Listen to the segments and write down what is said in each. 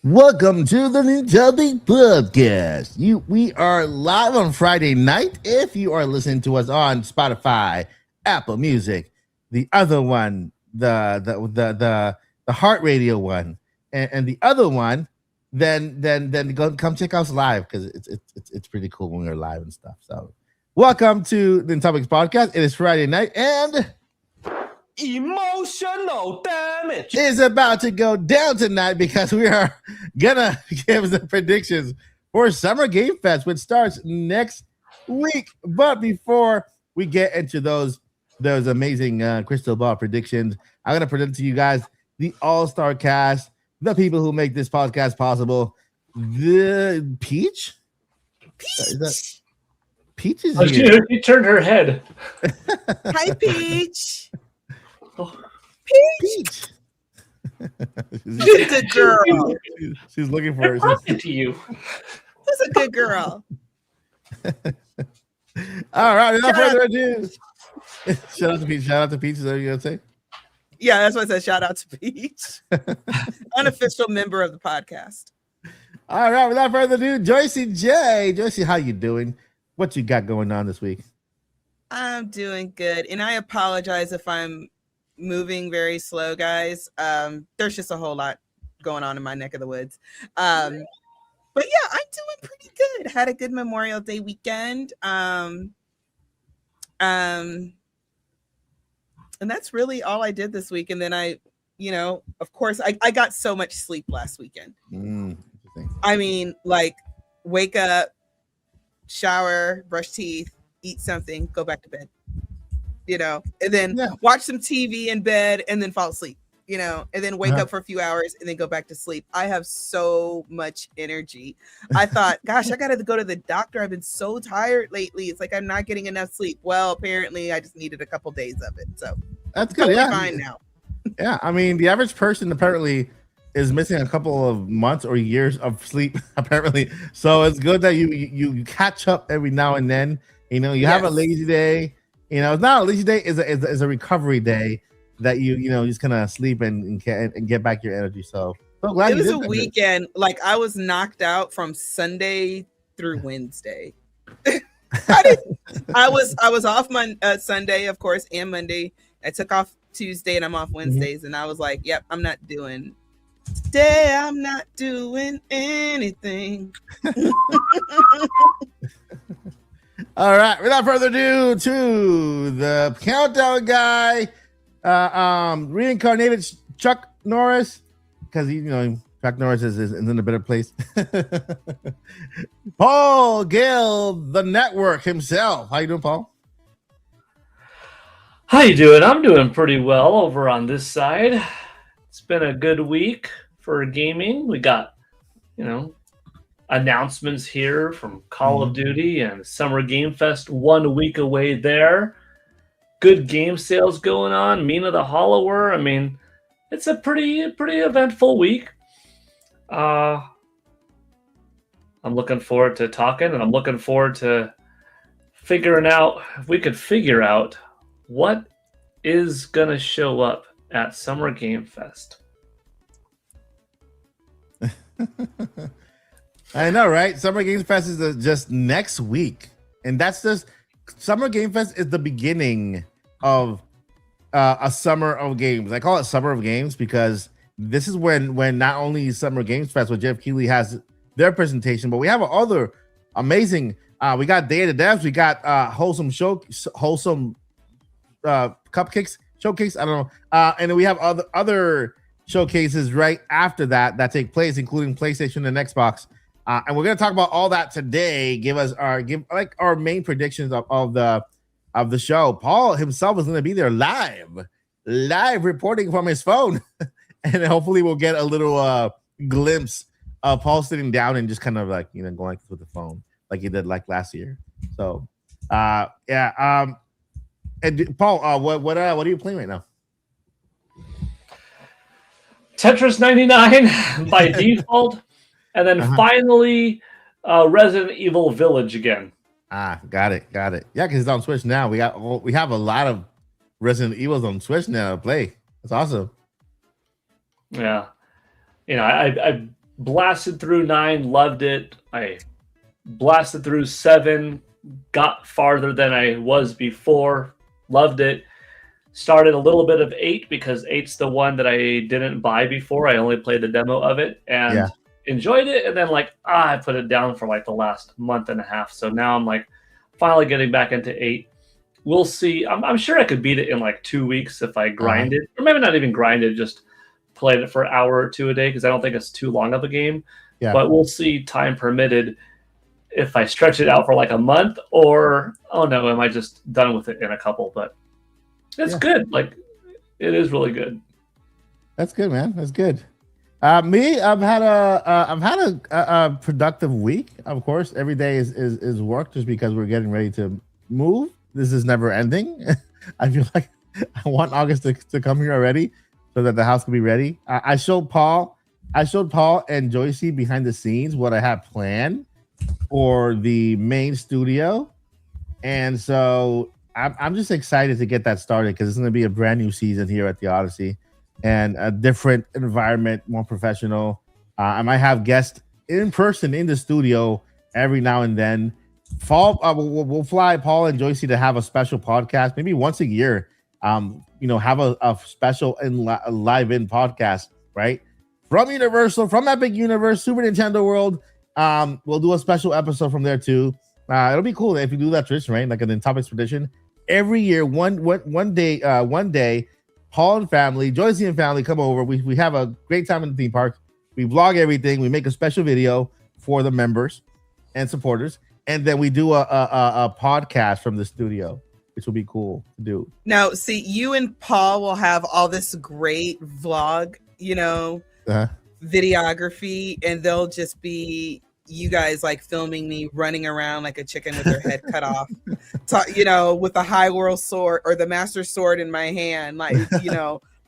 Welcome to the Nintopics podcast. We are live on Friday night. If you are listening to us on Spotify, Apple Music, the other one, the Heart Radio one, and the other one, then go come check us live because it's pretty cool when we're live and stuff. So, welcome to the Nintopics podcast. It is Friday night and emotional damage is about to go down tonight because we are gonna give the predictions for Summer Game Fest, which starts next week. But before we get into those amazing crystal ball predictions, I'm gonna present to you guys the all-star cast, the people who make this podcast possible. The Peach? Peach is here. She turned her head. Hi, Peach. Peach. She's a good girl. She's looking for her. To you. She's a good girl. All right, without further ado. Shout out to Peach. Shout out to Peach. Is that what you're gonna say? Yeah, that's what I said. Shout out to Peach. Unofficial member of the podcast. All right, without further ado, Joycey J. Joycey, how you doing? What you got going on this week? I'm doing good. And I apologize if I'm moving very slow, guys. There's just a whole lot going on in my neck of the woods. But yeah, I'm doing pretty good. Had a good Memorial Day weekend. And that's really all I did this week. And then of course, I got so much sleep last weekend. I mean, like, wake up, shower, brush teeth, eat something, go back to bed, and then watch some TV in bed and then fall asleep, and then wake up for a few hours and then go back to sleep. I have so much energy. I thought, gosh, I got to go to the doctor. I've been so tired lately. It's like I'm not getting enough sleep. Well, apparently I just needed a couple days of it. So that's good. Yeah. Fine now. Yeah. I mean, the average person apparently is missing a couple of months or years of sleep, apparently. So it's good that you catch up every now and then. You have a lazy day. It's not a lazy day. It's a recovery day that you just kind of sleep and get back your energy. So glad it was a weekend. Like, I was knocked out from Sunday through Wednesday. I was off Sunday, of course, and Monday. I took off Tuesday and I'm off Wednesdays. And I was like, yep, I'm not doing today. I'm not doing anything. All right, without further ado, to the countdown guy, reincarnated Chuck Norris, because Chuck Norris is in a better place. Paul Gale, the network himself. How you doing, Paul? How you doing? I'm doing pretty well over on this side. It's been a good week for gaming. We got, announcements here from Call of Duty and Summer Game Fest 1 week away there. Good game sales going on. Mina the Hollower. I mean, it's a pretty eventful week. I'm looking forward to talking, and I'm looking forward to figuring out if we could figure out what is going to show up at Summer Game Fest. I know, right? Summer Game Fest is just next week, and that's just Summer Game Fest is the beginning of a summer of games. I call it Summer of Games because this is when not only Summer Games Fest, where Jeff Keighley has their presentation, but we have other amazing. We got Day of the Devs, we got wholesome cupcakes showcase. I don't know, and then we have other showcases right after that take place, including PlayStation and Xbox. And we're gonna talk about all that today. Give our main predictions of the show. Paul himself is gonna be there live reporting from his phone, and hopefully we'll get a little glimpse of Paul sitting down and just kind of going with the phone like he did like last year. So and Paul, what are you playing right now? Tetris 99 by default. And then finally, Resident Evil Village again. Got it. Yeah, because it's on Switch now. We have a lot of Resident Evils on Switch now to play. That's awesome. Yeah, I've blasted through 9, loved it. I blasted through 7, got farther than I was before, loved it. Started a little bit of 8 because 8's the one that I didn't buy before. I only played the demo of it and enjoyed it. And then I put it down for like the last month and a half. So now I'm like finally getting back into 8. We'll see. I'm sure I could beat it in like 2 weeks if I grind it, or maybe not even grind it, just played it for an hour or two a day because I don't think it's too long of a game. Yeah. But we'll see, time permitted, if I stretch it out for like a month or, oh no, am I just done with it in a couple? But it's good. Like, it is really good. That's good, man. That's good. Me, I've had a productive week. Of course, every day is work just because we're getting ready to move. This is never ending. I feel like I want August to come here already so that the house can be ready. I showed Paul and Joycey behind the scenes what I have planned for the main studio, and so I'm just excited to get that started because it's going to be a brand new season here at the Odyssey and a different environment, more professional. I might have guests in person in the studio every now and then. We'll fly Paul and Joycey to have a special podcast, maybe once a year. Have a special live-in podcast, right? From Universal, from Epic Universe, Super Nintendo World. We'll do a special episode from there too. It'll be cool if you do that tradition, right? Like an Nintopics tradition. Every year, one day, Paul and family, Joycey and family come over. We have a great time in the theme park. We vlog everything. We make a special video for the members and supporters, and then we do a podcast from the studio, which will be cool to do. Now, see, you and Paul will have all this great vlog, videography, and they'll just be you guys like filming me running around like a chicken with their head cut off, with the high world sword or the master sword in my hand, like,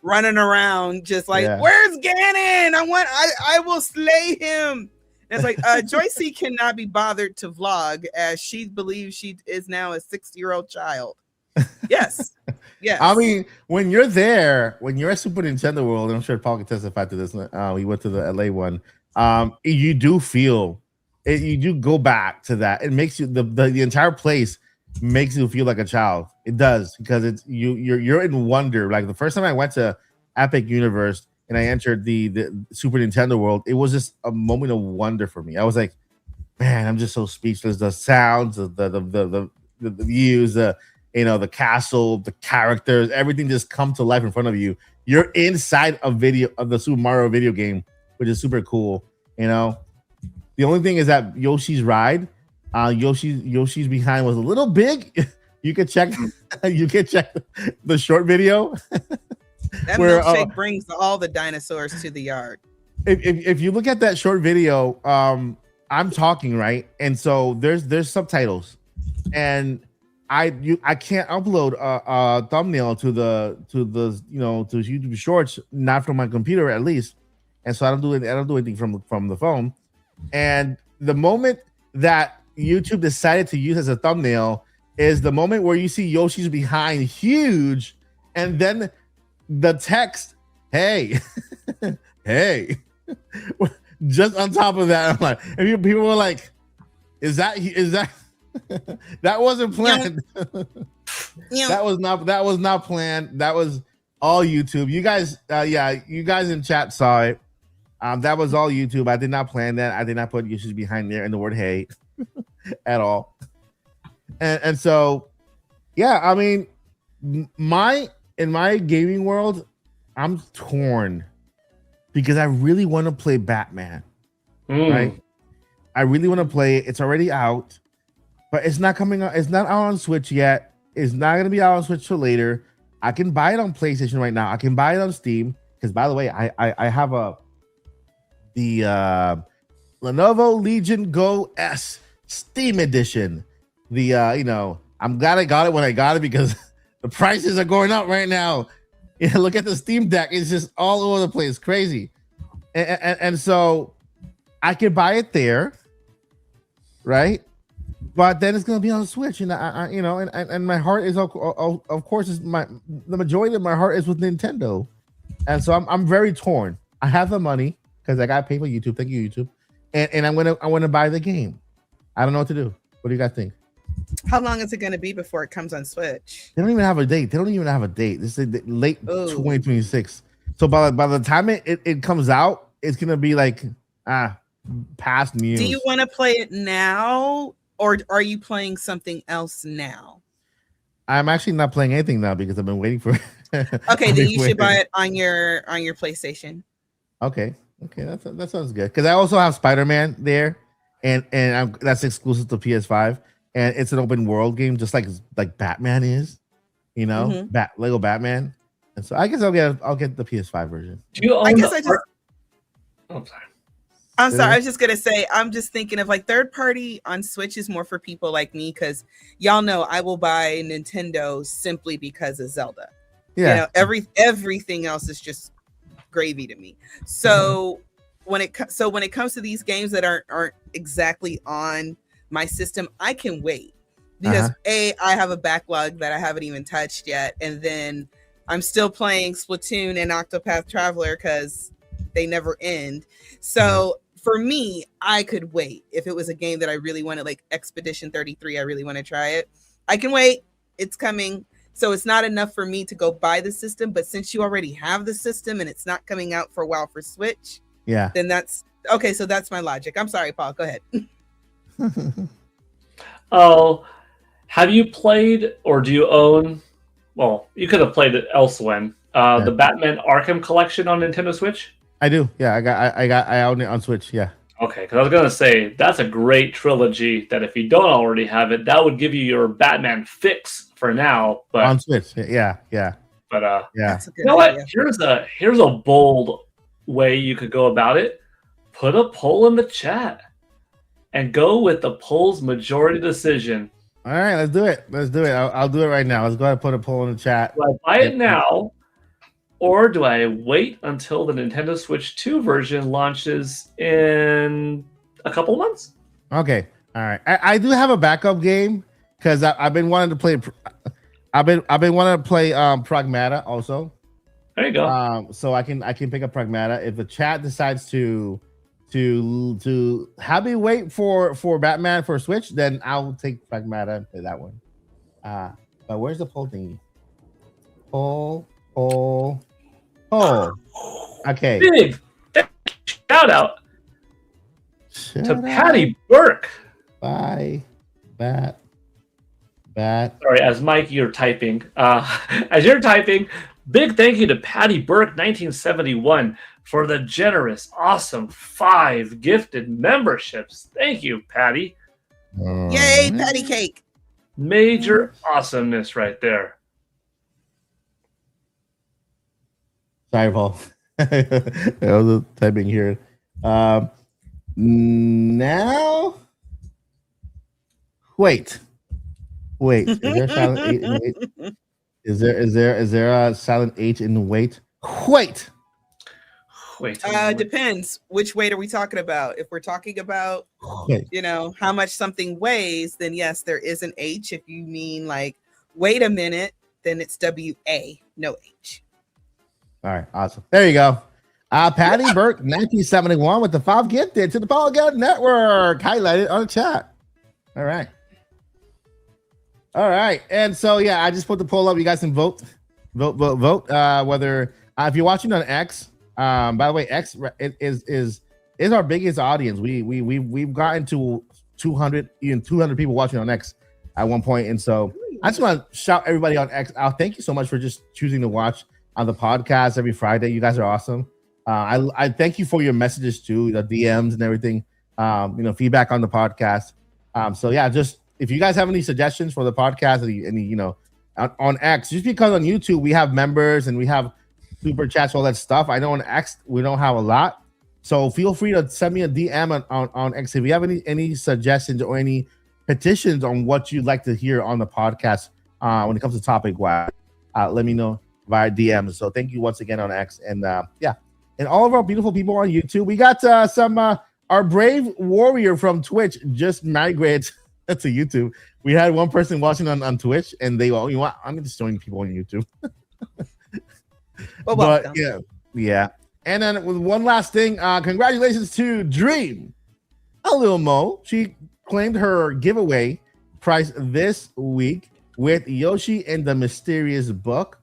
running around just like, where's Ganon? I will slay him. And it's like, Joycey cannot be bothered to vlog as she believes she is now a 60-year-old child. Yes. Yes. I mean, when you're at Super Nintendo World, and I'm sure Paul can testify to this. We went to the LA one. You do feel it, you do go back to that. It makes you the entire place makes you feel like a child. It does, because it's you're in wonder. Like the first time I went to Epic Universe and I entered the Super Nintendo World, it was just a moment of wonder for me. I was like, man, I'm just so speechless. The sounds, the views, the castle, the characters, everything just come to life in front of you. You're inside a video of the Super Mario video game, which is super cool. The only thing is that Yoshi's ride, Yoshi's behind was a little big. You could check the short video. That milkshake brings all the dinosaurs to the yard. If you look at that short video, I'm talking, right, and so there's subtitles, and I can't upload a thumbnail to the YouTube Shorts, not from my computer at least, and so I don't do anything from the phone. And the moment that YouTube decided to use as a thumbnail is the moment where you see Yoshi's behind huge, and then the text, hey, hey, just on top of that. I'm like, and people were like, is that that wasn't planned. That was not planned. That was all YouTube. You guys, you guys in chat saw it. That was all YouTube. I did not plan that. I did not put Yoshi's behind there in the word "hey" at all. And so, yeah, I mean, in my gaming world, I'm torn because I really want to play Batman. Right? I really want to play it. It's already out, but it's not coming out. It's not out on Switch yet. It's not going to be out on Switch till later. I can buy it on PlayStation right now. I can buy it on Steam because, by the way, I have the Lenovo Legion Go S Steam Edition. I'm glad I got it when I got it because the prices are going up right now. Look at the Steam Deck; it's just all over the place, crazy. And so I can buy it there, right? But then it's gonna be on Switch, and and my heart is, of course, the majority of my heart is with Nintendo, and so I'm very torn. I have the money. because I got to pay for YouTube. Thank you, YouTube. And I'm gonna buy the game. I don't know what to do. What do you guys think? How long is it going to be before it comes on Switch? They don't even have a date. This is late 2026. So by the time it comes out, it's gonna be like past news. Do you want to play it now, or are you playing something else now? I'm actually not playing anything now because I've been waiting for it. Okay, then you should buy it on your PlayStation. Okay, that sounds good. Because I also have Spider-Man there, and that's exclusive to PS5, and it's an open world game, just like Batman is, you know, Lego Batman. And so I guess I'll get the PS5 version. Do you own I'm sorry. I'm sorry. I was just gonna say, I'm just thinking of like third party on Switch is more for people like me, because y'all know I will buy Nintendo simply because of Zelda. Yeah. You know, everything else is just gravy to me. So when it comes to these games that aren't exactly on my system, I can wait because I have a backlog that I haven't even touched yet, and then I'm still playing Splatoon and Octopath Traveler because they never end. So for me, I could wait. If it was a game that I really wanted, like Expedition 33, I really want to try it. I can wait. It's coming. So it's not enough for me to go buy the system. But since you already have the system and it's not coming out for a while for Switch, then that's okay. So that's my logic. I'm sorry, Paul. Go ahead. Oh, have you played or do you own? Well, you could have played it elsewhere. The Batman Arkham Collection on Nintendo Switch. I do. Yeah, I own it on Switch. Yeah. Okay, because I was gonna say that's a great trilogy. That if you don't already have it, that would give you your Batman fix for now. But on Switch, yeah. But yeah. You know what? Here's a bold way you could go about it. Put a poll in the chat and go with the poll's majority decision. All right, let's do it. I'll do it right now. Let's go ahead and put a poll in the chat. Do I buy it now, or do I wait until the Nintendo Switch 2 version launches in a couple months? Okay, all right. I do have a backup game because I've been wanting to play. I've been wanting to play Pragmata also. There you go. So I can pick up Pragmata if the chat decides to have me wait for Batman for Switch, then I'll take Pragmata and play that one. But where's the poll thingy? Poll. Okay. Big shout out to Patty Burke. Bye, Bat. Sorry, as Mike, you're typing. As you're typing, big thank you to Patty Burke, 1971, for the generous, awesome 5 gifted memberships. Thank you, Patty. Yay, patty cake. Major awesomeness right there. Sorry, Paul. I was typing here. Now, wait. Is there silent H in wait? Is there a silent H in wait? Wait. Depends. Which weight are we talking about? If we're talking about, how much something weighs, then yes, there is an H. If you mean like, wait a minute, then it's WA, no H. All right, awesome. There you go. Patty Burke, 1971, with the 5 gifted to the Paul Geld Network, highlighted on the chat. All right. And so, I just put the poll up. You guys can vote. Whether if you're watching on X, by the way, X is our biggest audience. We've gotten to 200 people watching on X at one point, and so I just want to shout everybody on X out. Thank you so much for just choosing to watch on the podcast every Friday. You guys are awesome. I thank you for your messages too, the DMs and everything. Feedback on the podcast. Just if you guys have any suggestions for the podcast, any on X, just because on YouTube we have members and we have super chats, all that stuff. I know on X we don't have a lot, so feel free to send me a DM on X if you have any suggestions or any petitions on what you'd like to hear on the podcast when it comes to topic wise. Let me know via DMs. So thank you once again on X, and and all of our beautiful people on YouTube. We got some our brave warrior from Twitch just migrated to YouTube. We had one person watching on Twitch, and they go, I'm just showing people on YouTube. Well, but yeah. And then with one last thing, congratulations to Dream, a little Mo. She claimed her giveaway prize this week with Yoshi and the Mysterious Book.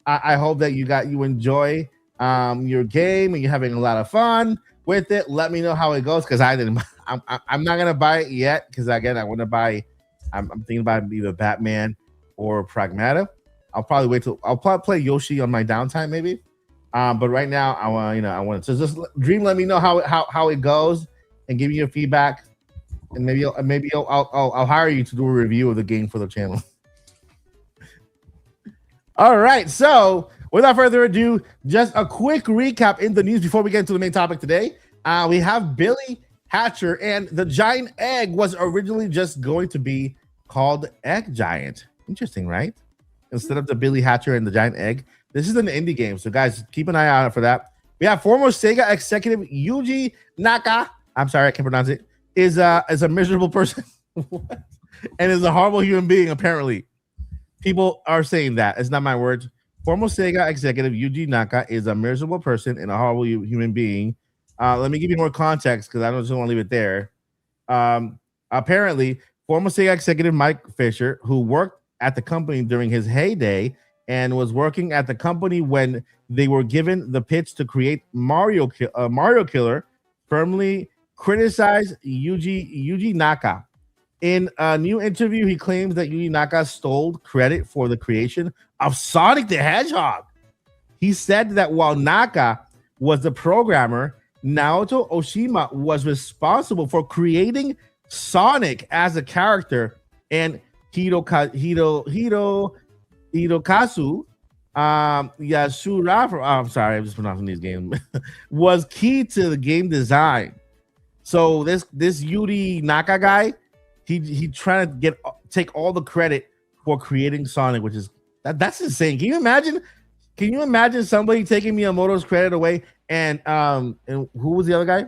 I hope that you enjoy your game and you're having a lot of fun with it. Let me know how it goes because I didn't. I'm not gonna buy it yet because again I want to buy. I'm thinking about either Batman or Pragmata. I'll probably play Yoshi on my downtime maybe. But right now I want to just Dream. Let me know how it goes and give me your feedback, and maybe I'll hire you to do a review of the game for the channel. All right, so without further ado, just a quick recap in the news before we get into the main topic today. We have Billy Hatcher, and the giant egg was originally just going to be called Egg Giant. Interesting, right? Instead of the Billy Hatcher and the giant egg. This is an indie game, so guys, keep an eye out for that. We have former Sega executive Yuji Naka. I'm sorry, I can't pronounce it. Is a miserable person and is a horrible human being, apparently. People are saying that. It's not my words. Former Sega executive Yuji Naka is a miserable person and a horrible human being. Let me give you more context because I don't just want to leave it there. Apparently, former Sega executive Mike Fisher, who worked at the company during his heyday and was working at the company when they were given the pitch to create Mario Killer, firmly criticized Yuji Naka. In a new interview, he claims that Yuji Naka stole credit for the creation of Sonic the Hedgehog. He said that while Naka was the programmer, Naoto Oshima was responsible for creating Sonic as a character, and Hirokazu Yasura, I'm sorry, I'm just pronouncing these games, was key to the game design. So this Yuji Naka guy, he trying to take all the credit for creating Sonic, which is that's insane. Can you imagine? Can you imagine somebody taking Miyamoto's credit away? And who was the other guy?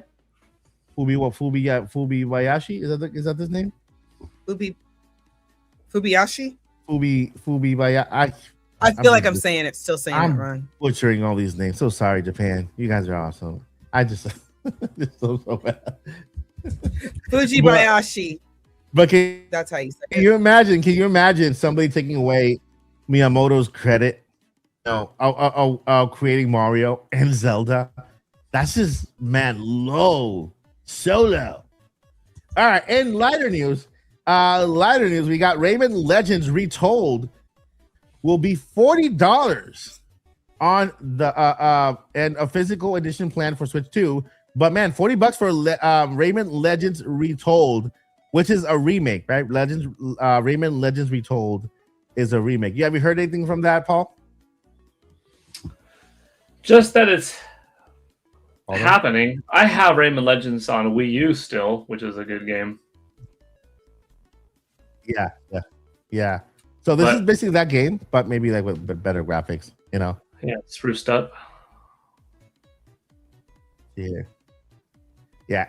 Fubibayashi? Is that his name? Fubiyashi? Fubibayashi. I feel like I'm saying it wrong. I'm butchering all these names. So sorry, Japan. You guys are awesome. I just so bad. Fujibayashi. But that's how you say it. Can you imagine somebody taking away Miyamoto's credit? Creating Mario and Zelda. That's just low. So low. All right, in lighter news, we got Rayman Legends Retold will be $40 on the and a physical edition plan for Switch 2. But man, $40 for Rayman Legends Retold, which is a remake, right? Rayman Legends Retold is a remake. Have you heard anything from that, Paul? Just that it's happening. I have Rayman Legends on Wii U still, which is a good game. Yeah. So this is basically that game, but maybe like with better graphics, you know? Yeah, spruced up. Yeah.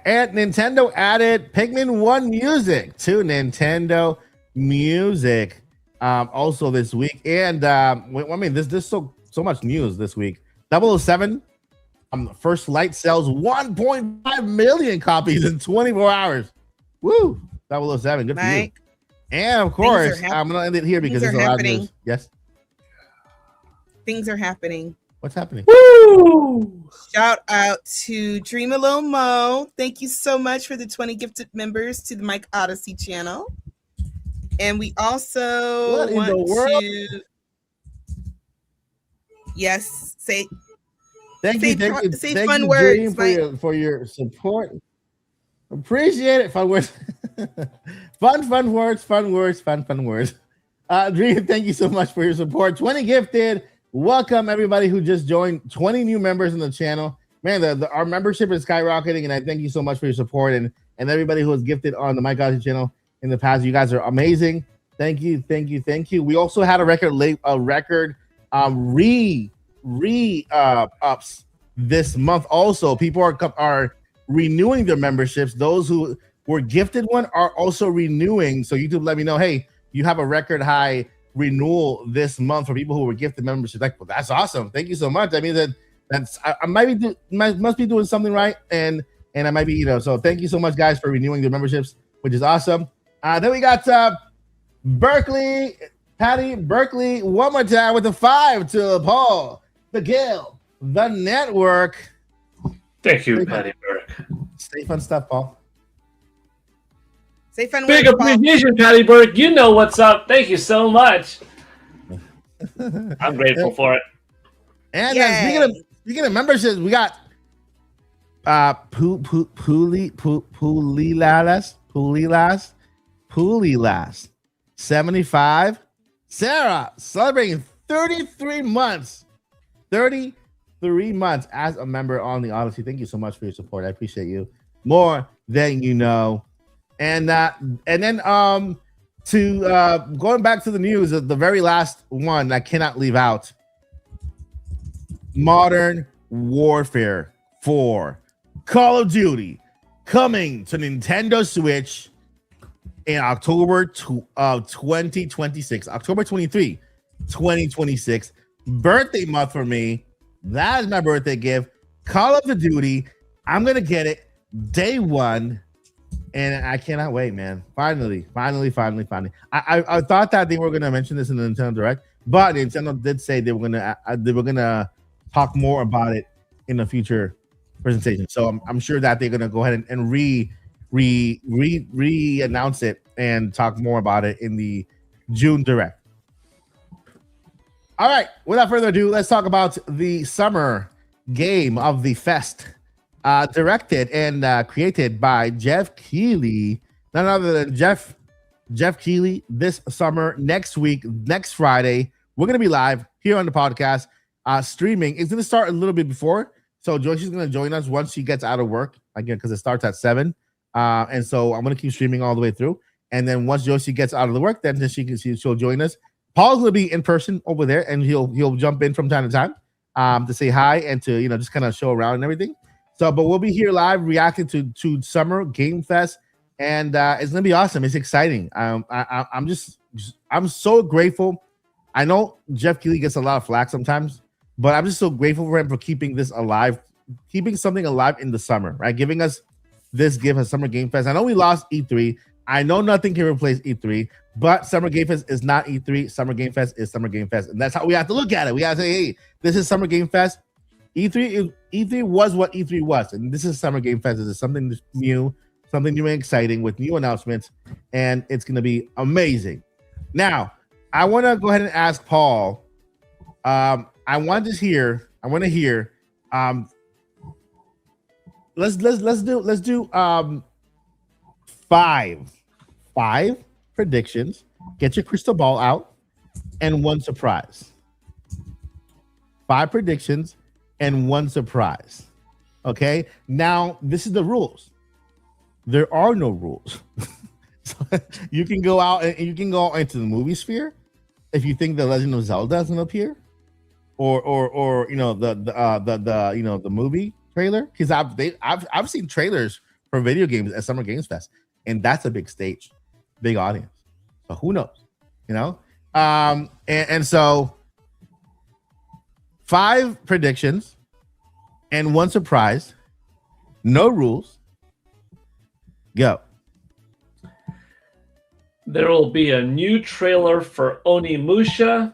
And Nintendo added Pikmin 1 music to Nintendo Music also this week. And I mean, there's so much news this week. 007 First Light sells 1.5 million copies in 24 hours. Woo! 007, good for you. And of course, I'm gonna end it here because there's a lot of news. Yes. Things are happening. What's happening? Woo! Shout out to Dream a Little Mo. Thank you so much for the 20 gifted members to the Mike Odyssey channel. And we also want to say thank you, fun words Dream, for your support. Appreciate it. Fun words. fun words. Dream, thank you so much for your support. 20 gifted. Welcome everybody who just joined. 20 new members in the channel. Man, our membership is skyrocketing, and I thank you so much for your support and everybody who has gifted on the Mike Odyssey channel in the past. You guys are amazing. Thank you. We also had a record ups this month. Also, people are renewing their memberships. Those who were gifted one are also renewing. So YouTube let me know, hey, you have a record high renewal this month for people who were gifted memberships. Like, well, that's awesome. Thank you so much. I mean, that That's I might be must be doing something right, and I might be, so thank you so much, guys, for renewing the memberships, which is awesome. Then we got Berkeley, Patty Berkeley, one more time with the 5 to Paul, the Gil, the network. Thank you, Patty Burke. Stay fun stuff, Paul. Say fun Big words, Paul. appreciation, Patty Burke. You know what's up. Thank you so much. I'm grateful for it. And speaking of memberships, we got Pulilas 75. Sarah celebrating 33 months. 33 months as a member on the Odyssey. Thank you so much for your support. I appreciate you more than you know. And then to going back to the news, the very last one I cannot leave out. Modern Warfare 4 Call of Duty coming to Nintendo Switch in October of 2026. October 23, 2026. Birthday month for me. That is my birthday gift. Call of Duty. I'm going to get it day one. And I cannot wait, man. Finally. I thought that they were going to mention this in the Nintendo Direct, but Nintendo did say they were going to talk more about it in a future presentation. So I'm sure that they're going to go ahead and re-announce it and talk more about it in the June Direct. All right, without further ado, let's talk about the summer game of the fest, directed and created by Jeff Keighley, none other than Jeff Keighley. This summer, next week, next Friday, we're going to be live here on the podcast. Streaming is going to start a little bit before, so Joyce's going to join us once she gets out of work, again, because it starts at 7. And so I'm going to keep streaming all the way through. And then once Joyce gets out of the work, then she'll join us. Paul's going to be in person over there, and he'll jump in from time to time to say hi and to just kind of show around and everything. So, but we'll be here live reacting to Summer Game Fest, and it's going to be awesome. It's exciting. I'm so grateful. I know Jeff Keighley gets a lot of flack sometimes, but I'm just so grateful for him for keeping this alive, keeping something alive in the summer, right? Giving us this gift of Summer Game Fest. I know we lost E3. I know nothing can replace E3, but Summer Game Fest is not E3. Summer Game Fest is Summer Game Fest. And that's how we have to look at it. We got to say, hey, this is Summer Game Fest. E3 was what E3 was. And this is Summer Game Fest. This is something new and exciting with new announcements. And it's going to be amazing. Now, I want to go ahead and ask Paul. I want to hear. Let's do 5 predictions. Get your crystal ball out, and 1 surprise. 5 predictions and 1 surprise. Okay. Now this is the rules. There are no rules. So you can go out and you can go into the movie sphere if you think the Legend of Zelda is gonna appear. Or the movie trailer, because I've seen trailers for video games at Summer Games Fest, and that's a big stage, big audience. So who knows, and so 5 predictions and 1 surprise, no rules. Go. There will be a new trailer for Onimusha,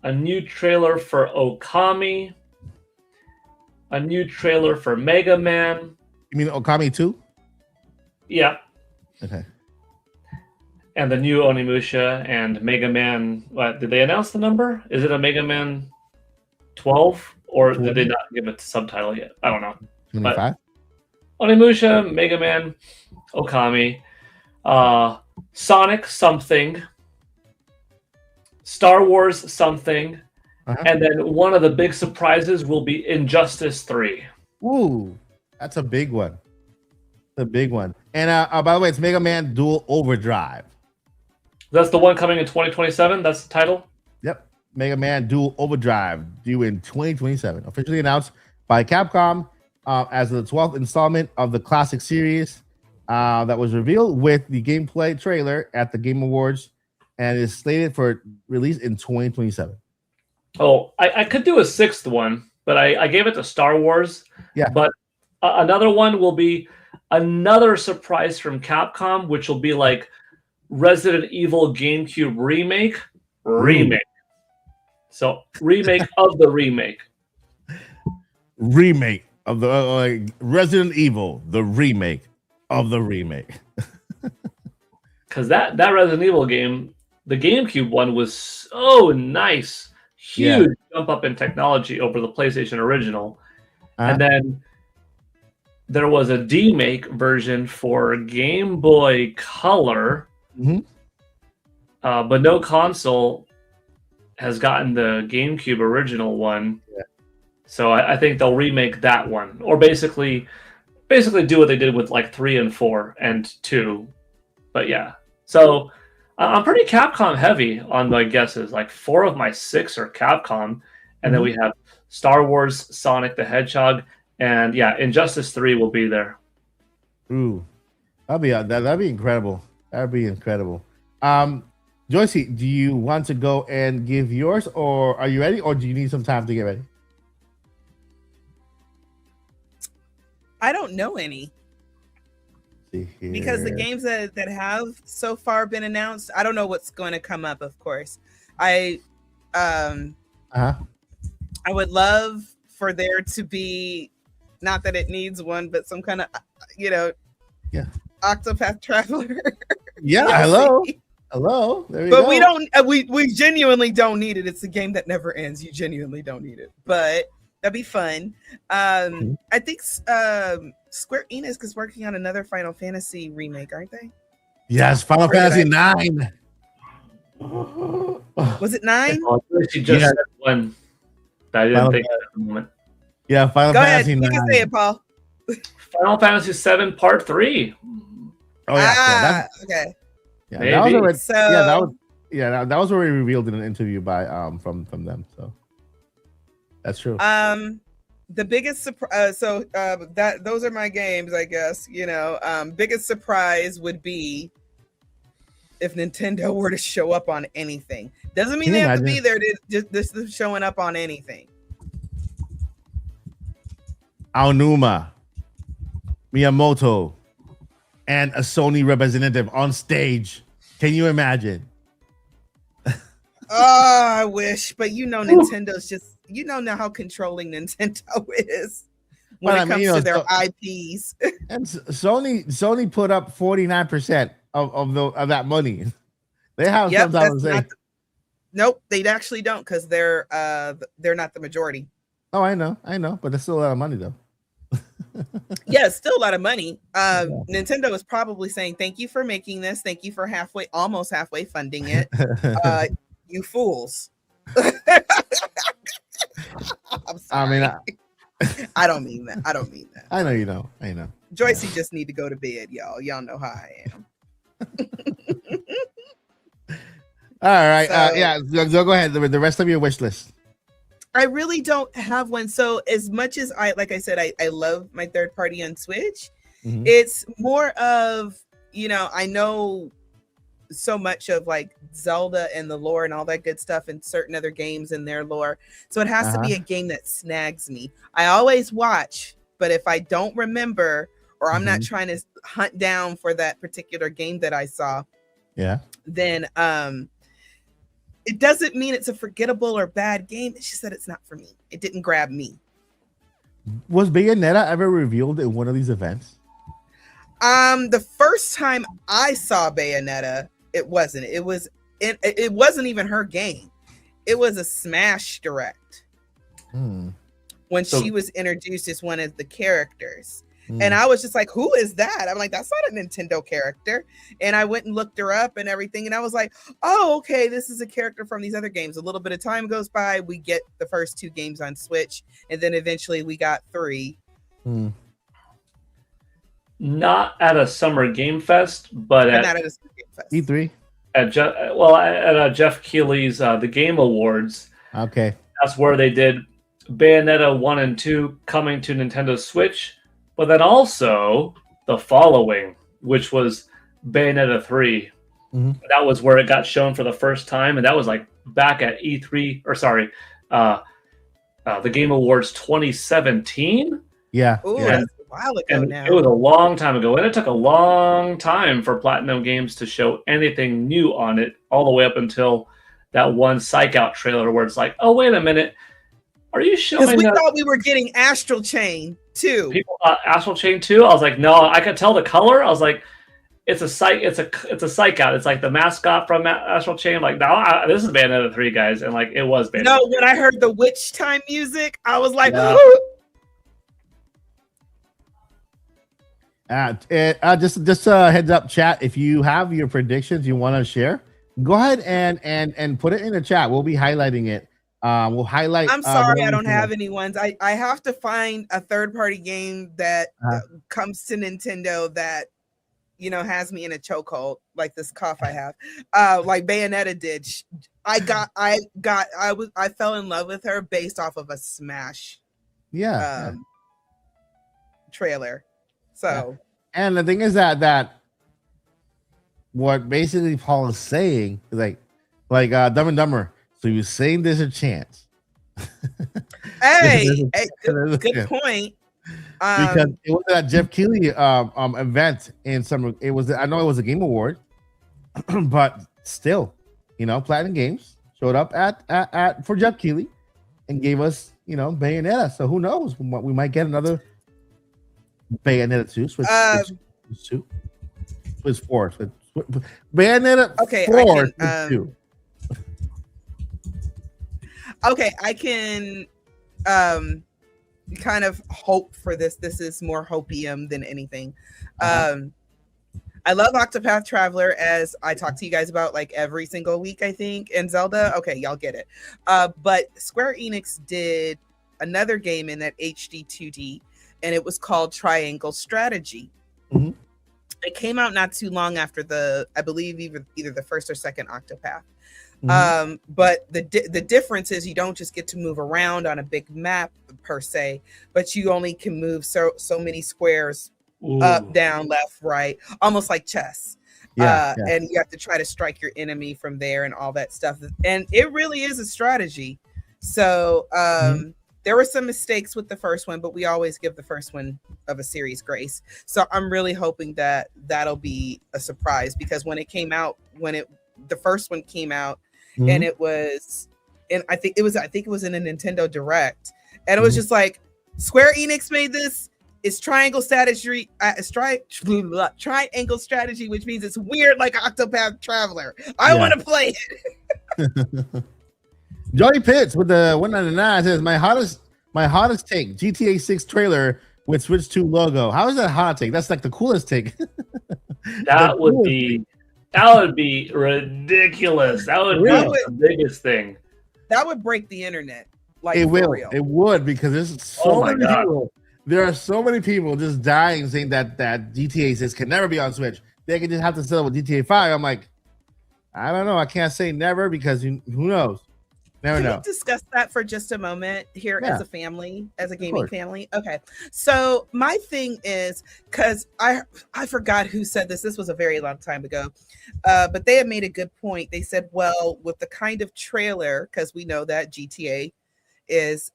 a new trailer for Okami, a new trailer for Mega Man. You mean Okami 2? Yeah. Okay. And the new Onimusha and Mega Man. What, did they announce the number? Is it a Mega Man 12? Or did they not give it the subtitle yet? I don't know. 25? Onimusha, Mega Man, Okami, Sonic something, Star Wars something, and then one of the big surprises will be Injustice 3. Ooh, that's a big one. The big one. And by the way, it's Mega Man Dual Overdrive. That's the one coming in 2027? That's the title? Yep. Mega Man Dual Overdrive due in 2027. Officially announced by Capcom as the 12th installment of the classic series that was revealed with the gameplay trailer at the Game Awards and is slated for release in 2027. Oh, I could do a 6th one. but I gave it to Star Wars. Yeah. But another one will be another surprise from Capcom, which will be like Resident Evil GameCube remake. So remake of the remake. Remake of the Resident Evil, the remake of the remake. Because that Resident Evil game, the GameCube one, was so nice. Huge jump up in technology over the PlayStation original. And then there was a demake version for Game Boy Color, but no console has gotten the GameCube original one. Yeah. So I think they'll remake that one, or basically do what they did with like 3 and 4 and 2. But yeah, so I'm pretty Capcom heavy on my guesses. Like 4 of my 6 are Capcom, and then we have Star Wars, Sonic the Hedgehog, and yeah, Injustice 3 will be there. Ooh, that'd be incredible. That'd be incredible. Joycey, do you want to go and give yours, or are you ready, or do you need some time to get ready? I don't know any. Because the games that have so far been announced, I don't know what's going to come up, of course. I would love for there to be, not that it needs one, but some kind of, Octopath Traveler. Yeah, hello. There we but go. we don't. We genuinely don't need it. It's a game that never ends. You genuinely don't need it, but that'd be fun. I think Square Enix is working on another Final Fantasy remake, aren't they? Yes, Final Fantasy 9. Was it 9? She just said one. I didn't think at the moment. Yeah, Final Fantasy 9. You can say it, Paul. Final Fantasy 7 Part 3. Oh yeah. Okay. Yeah, maybe. that was already, that was already revealed in an interview by from them. So that's true. The biggest surprise. Those are my games, I guess. Biggest surprise would be if Nintendo were to show up on anything. Doesn't mean they have to be there. Just showing up on anything. Aonuma, Miyamoto, and a Sony representative on stage. Can you imagine? Oh, I wish, but Nintendo's just now how controlling Nintendo is when it comes to their IPs. And Sony put up 49% of that money. They have something to say. Nope, they actually don't, because they're not the majority. Oh, I know, but it's still a lot of money though. Yeah, it's still a lot of money. Nintendo is probably saying thank you for making this. Thank you for almost halfway funding it. You fools. I'm sorry. I don't mean that. I know you know. I know. Joycey just need to go to bed, y'all. Y'all know how I am. All right. So go ahead. The rest of your wish list. I really don't have one. So as much as I love my third party on Switch, it's more of, I know so much of like Zelda and the lore and all that good stuff and certain other games and their lore. So it has to be a game that snags me. I always watch, but if I don't remember or I'm not trying to hunt down for that particular game that I saw, then it doesn't mean it's a forgettable or bad game. It's just that it's not for me. It didn't grab me. Was Bayonetta ever revealed in one of these events? The first time I saw Bayonetta, it wasn't. It wasn't even her game. It was a Smash Direct. When she was introduced as one of the characters. And I was just like, who is that? I'm like, that's not a Nintendo character. And I went and looked her up and everything. And I was like, oh, okay, this is a character from these other games. A little bit of time goes by. We get the first 2 games on Switch. And then eventually we got 3. Not at a Summer Game Fest, but not at a Summer Game Fest. E3? At Jeff Keighley's The Game Awards. Okay. That's where they did Bayonetta 1 and 2 coming to Nintendo Switch. But then also the following, which was Bayonetta 3. That was where it got shown for the first time. And that was like back at the Game Awards 2017. Yeah. Ooh, Yeah. that's a while ago And now. it was a long time ago, and it took a long time for Platinum Games to show anything new on it, all the way up until that one Psych Out trailer where it's like, oh, wait a minute, are you Because showing we us thought we were getting Astral Chain too. people Astral Chain 2? I was like, no, I could tell the color. I was like, it's a Psych Out. It's like the mascot from Astral Chain. Like, no, this is Bayonetta 3, guys, and like it was Bayonetta. No, when I heard the witch time music, I was like, Yeah. Just a heads up, chat. If you have your predictions you want to share, go ahead and put it in the chat. We'll be highlighting it. We'll highlight. I'm sorry, I don't have any ones. I have to find a third-party game that comes to Nintendo that has me in a chokehold, like this cough I have, like Bayonetta did. I fell in love with her based off of a Smash trailer. So, and the thing is that what basically Paul is saying is like Dumb and Dumber. So you're saying there's a chance. Hey, good point. Because it was that Jeff Keighley event in summer. It was, I know it was a Game Award, but still, Platinum Games showed up at for Jeff Keighley and gave us Bayonetta. So who knows? We might get another Bayonetta 2. Switch 4. Bayonetta 4 2. Okay, I can kind of hope for this. This is more hopium than anything. I love Octopath Traveler, as I talk to you guys about like every single week, I think, and Zelda. Okay, y'all get it. But Square Enix did another game in that HD 2D, and it was called Triangle Strategy. Mm-hmm. It came out not too long after I believe either the first or second Octopath. Mm-hmm. But the difference is you don't just get to move around on a big map per se, but you only can move so many squares. Ooh. Up, down, left, right, almost like chess. And you have to try to strike your enemy from there and all that stuff. And it really is a strategy. So there were some mistakes with the first one, but we always give the first one of a series grace. So I'm really hoping that that'll be a surprise, because when it came out, the first one came out, and it was, and I think it was in a Nintendo Direct, and it was just like, Square Enix made this. It's triangle strategy. Triangle strategy, which means it's weird, like Octopath Traveler. I want to play it. Joey Pitts with the 199 says, my hottest take, GTA 6 trailer with Switch 2 logo. How is that hot take? That's like the coolest take. That would be ridiculous. That would be the biggest thing. That would break the internet. Like, it will. Real. It would, because there's so many people. There are so many people just dying saying that GTA 6 can never be on Switch. They can just have to settle with GTA 5. I'm like, I don't know. I can't say never, because who knows? Never know. Can we discuss that for just a moment here as a family, as a gaming family? Okay. So my thing is, because I forgot who said this. This was a very long time ago. But they had made a good point. They said, well, with the kind of trailer, because we know that GTA 6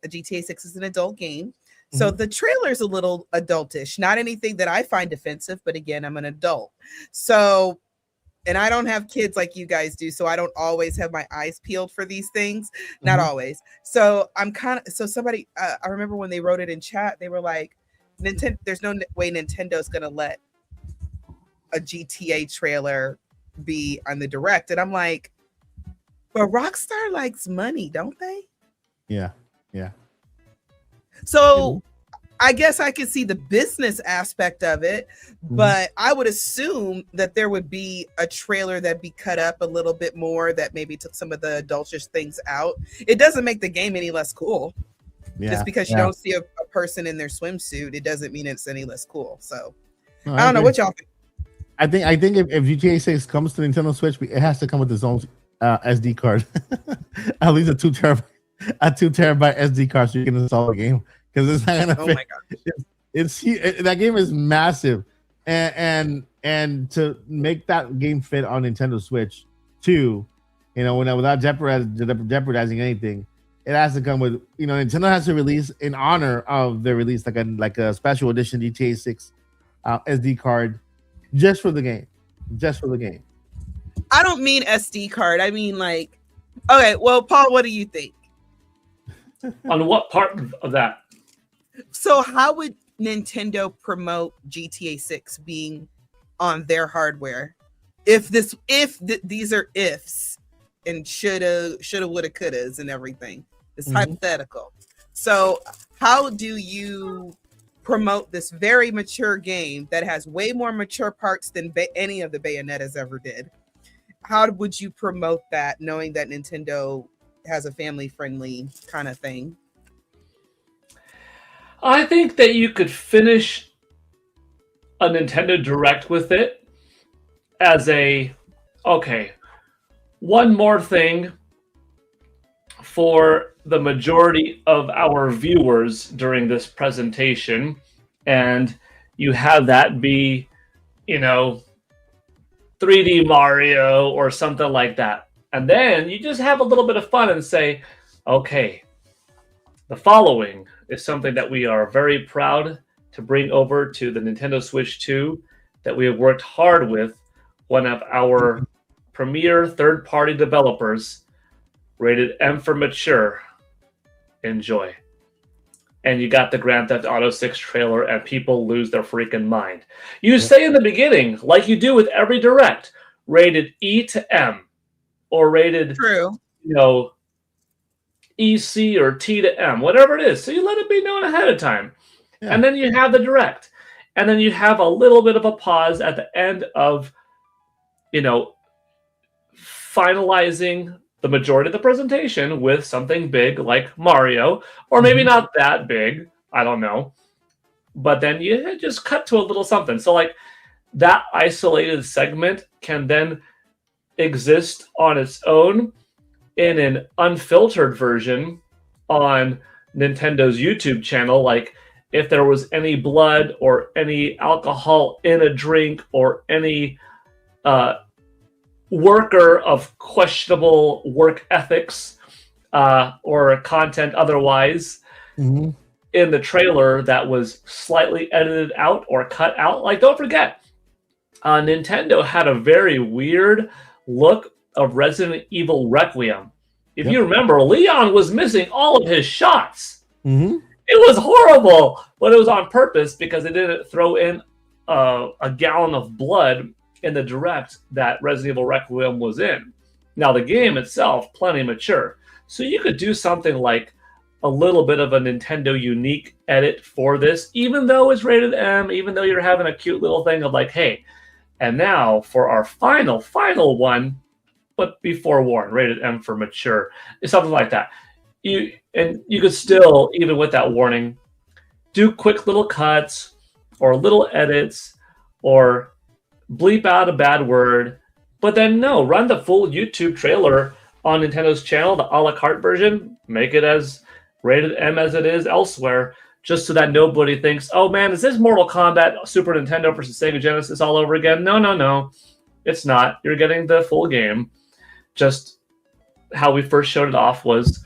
is an adult game. So the trailer is a little adultish, not anything that I find offensive, but again, I'm an adult. So, and I don't have kids like you guys do, so I don't always have my eyes peeled for these things. Not always. So somebody, I remember when they wrote it in chat, they were like, there's no way Nintendo's going to let a GTA trailer be on the Direct. And I'm like, but Rockstar likes money, don't they? Yeah. So I guess I could see the business aspect of it, but I would assume that there would be a trailer that'd be cut up a little bit more, that maybe took some of the adultish things out. It doesn't make the game any less cool. Just because you don't see a person in their swimsuit, it doesn't mean it's any less cool. So I don't know what y'all think. I think if GTA 6 comes to Nintendo Switch, it has to come with its own SD card. At least a 2 terabyte SD card, so you can install the game, because it's not gonna fit. My god, that game is massive, and to make that game fit on Nintendo Switch too, without jeopardizing anything, it has to come with, Nintendo has to release in honor of their release like a special edition GTA 6 SD card just for the game. Just for the game. I don't mean SD card. I mean like, okay, well, Paul, what do you think? On what part of that? So how would Nintendo promote GTA 6 being on their hardware? If these are ifs and shoulda, woulda, couldas and everything. It's hypothetical. So how do you promote this very mature game that has way more mature parts than any of the Bayonettas ever did? How would you promote that knowing that Nintendo has a family-friendly kind of thing? I think that you could finish a Nintendo Direct with it as one more thing for the majority of our viewers during this presentation, and you have that be, 3D Mario or something like that. And then you just have a little bit of fun and say, okay, the following is something that we are very proud to bring over to the Nintendo Switch 2 that we have worked hard with one of our premier third-party developers, rated M for mature. Enjoy. And you got the Grand Theft Auto 6 trailer and people lose their freaking mind. You say in the beginning, like you do with every Direct, rated E to M or rated EC or T to M, whatever it is. So you let it be known ahead of time. Yeah. And then you have the Direct. And then you have a little bit of a pause at the end of, finalizing the majority of the presentation with something big like Mario, or maybe not that big, I don't know. But then you just cut to a little something. So like that isolated segment can then exist on its own in an unfiltered version on Nintendo's YouTube channel. Like if there was any blood or any alcohol in a drink or any worker of questionable work ethics or content otherwise in the trailer that was slightly edited out or cut out. Like, don't forget, Nintendo had a very weird look of Resident Evil Requiem. If you remember, Leon was missing all of his shots. It was horrible, but it was on purpose because they didn't throw in a gallon of blood in the Direct that Resident Evil Requiem was in. Now, the game itself, plenty mature. So you could do something like a little bit of a Nintendo unique edit for this, even though it's rated M, even though you're having a cute little thing of like, hey, and now for our final one, but be forewarned, rated M for mature. It's something like that. You could still, even with that warning, do quick little cuts or little edits or bleep out a bad word, but then run the full YouTube trailer on Nintendo's channel, the a la carte version, make it as rated M as it is elsewhere, just so that nobody thinks, oh man, is this Mortal Kombat Super Nintendo versus Sega Genesis all over again? No, it's not. You're getting the full game. Just how we first showed it off was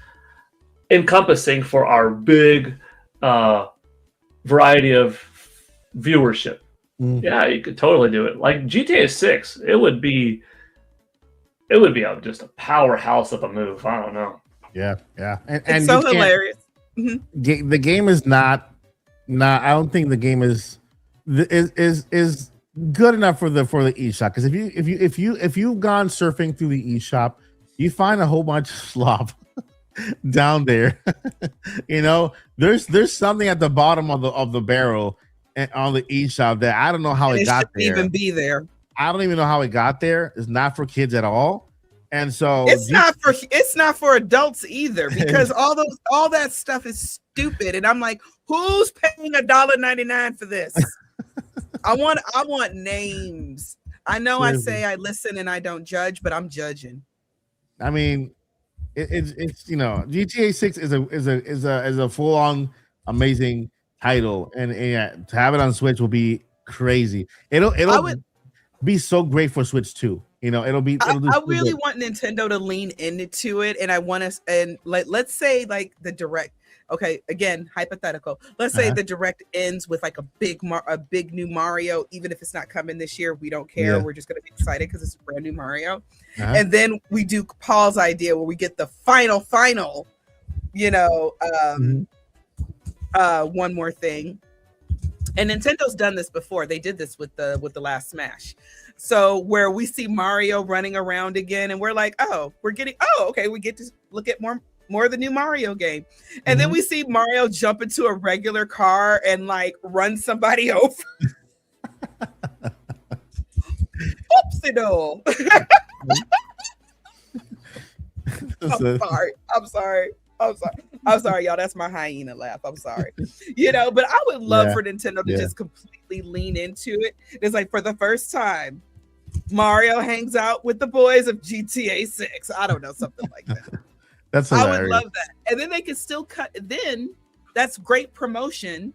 encompassing for our big variety of viewership. Yeah, you could totally do it. Like GTA 6, it would be just a powerhouse of a move. I don't know. Yeah. And it's so hilarious. The game is not. I don't think the game is good enough for the eShop. Because if you've gone surfing through the eShop, you find a whole bunch of slop down there. There's something at the bottom of the barrel on the eShop that I don't know how it got there. Even be there. I don't even know how it got there. It's not for kids at all, and so it's not for adults either, because all that stuff is stupid. And I'm like, who's paying $1.99 for this? I want names. I know I say I listen and I don't judge, but I'm judging. I mean, it's GTA 6 is a full on amazing title, and to have it on Switch will be crazy. It'll be so great for Switch 2. It'll be. I really want Nintendo to lean into it, and I want us and let's say like the direct. Okay, again, hypothetical. Let's say the direct ends with like a big new Mario, even if it's not coming this year. We don't care. Yeah. We're just gonna be excited because it's a brand new Mario. And then we do Paul's idea where we get the final, one more thing. And Nintendo's done this before. They did this with the last Smash. So where we see Mario running around again, and we're like, we get to look at more of the new Mario game. And then we see Mario jump into a regular car and like run somebody over. Oopsie-doll. I'm sorry, y'all. That's my hyena laugh. I'm sorry. But I would love for Nintendo to just completely lean into it. It's like for the first time, Mario hangs out with the boys of GTA 6. I don't know, something like that. That's hilarious. I would love that. And then they can still cut. Then that's great promotion.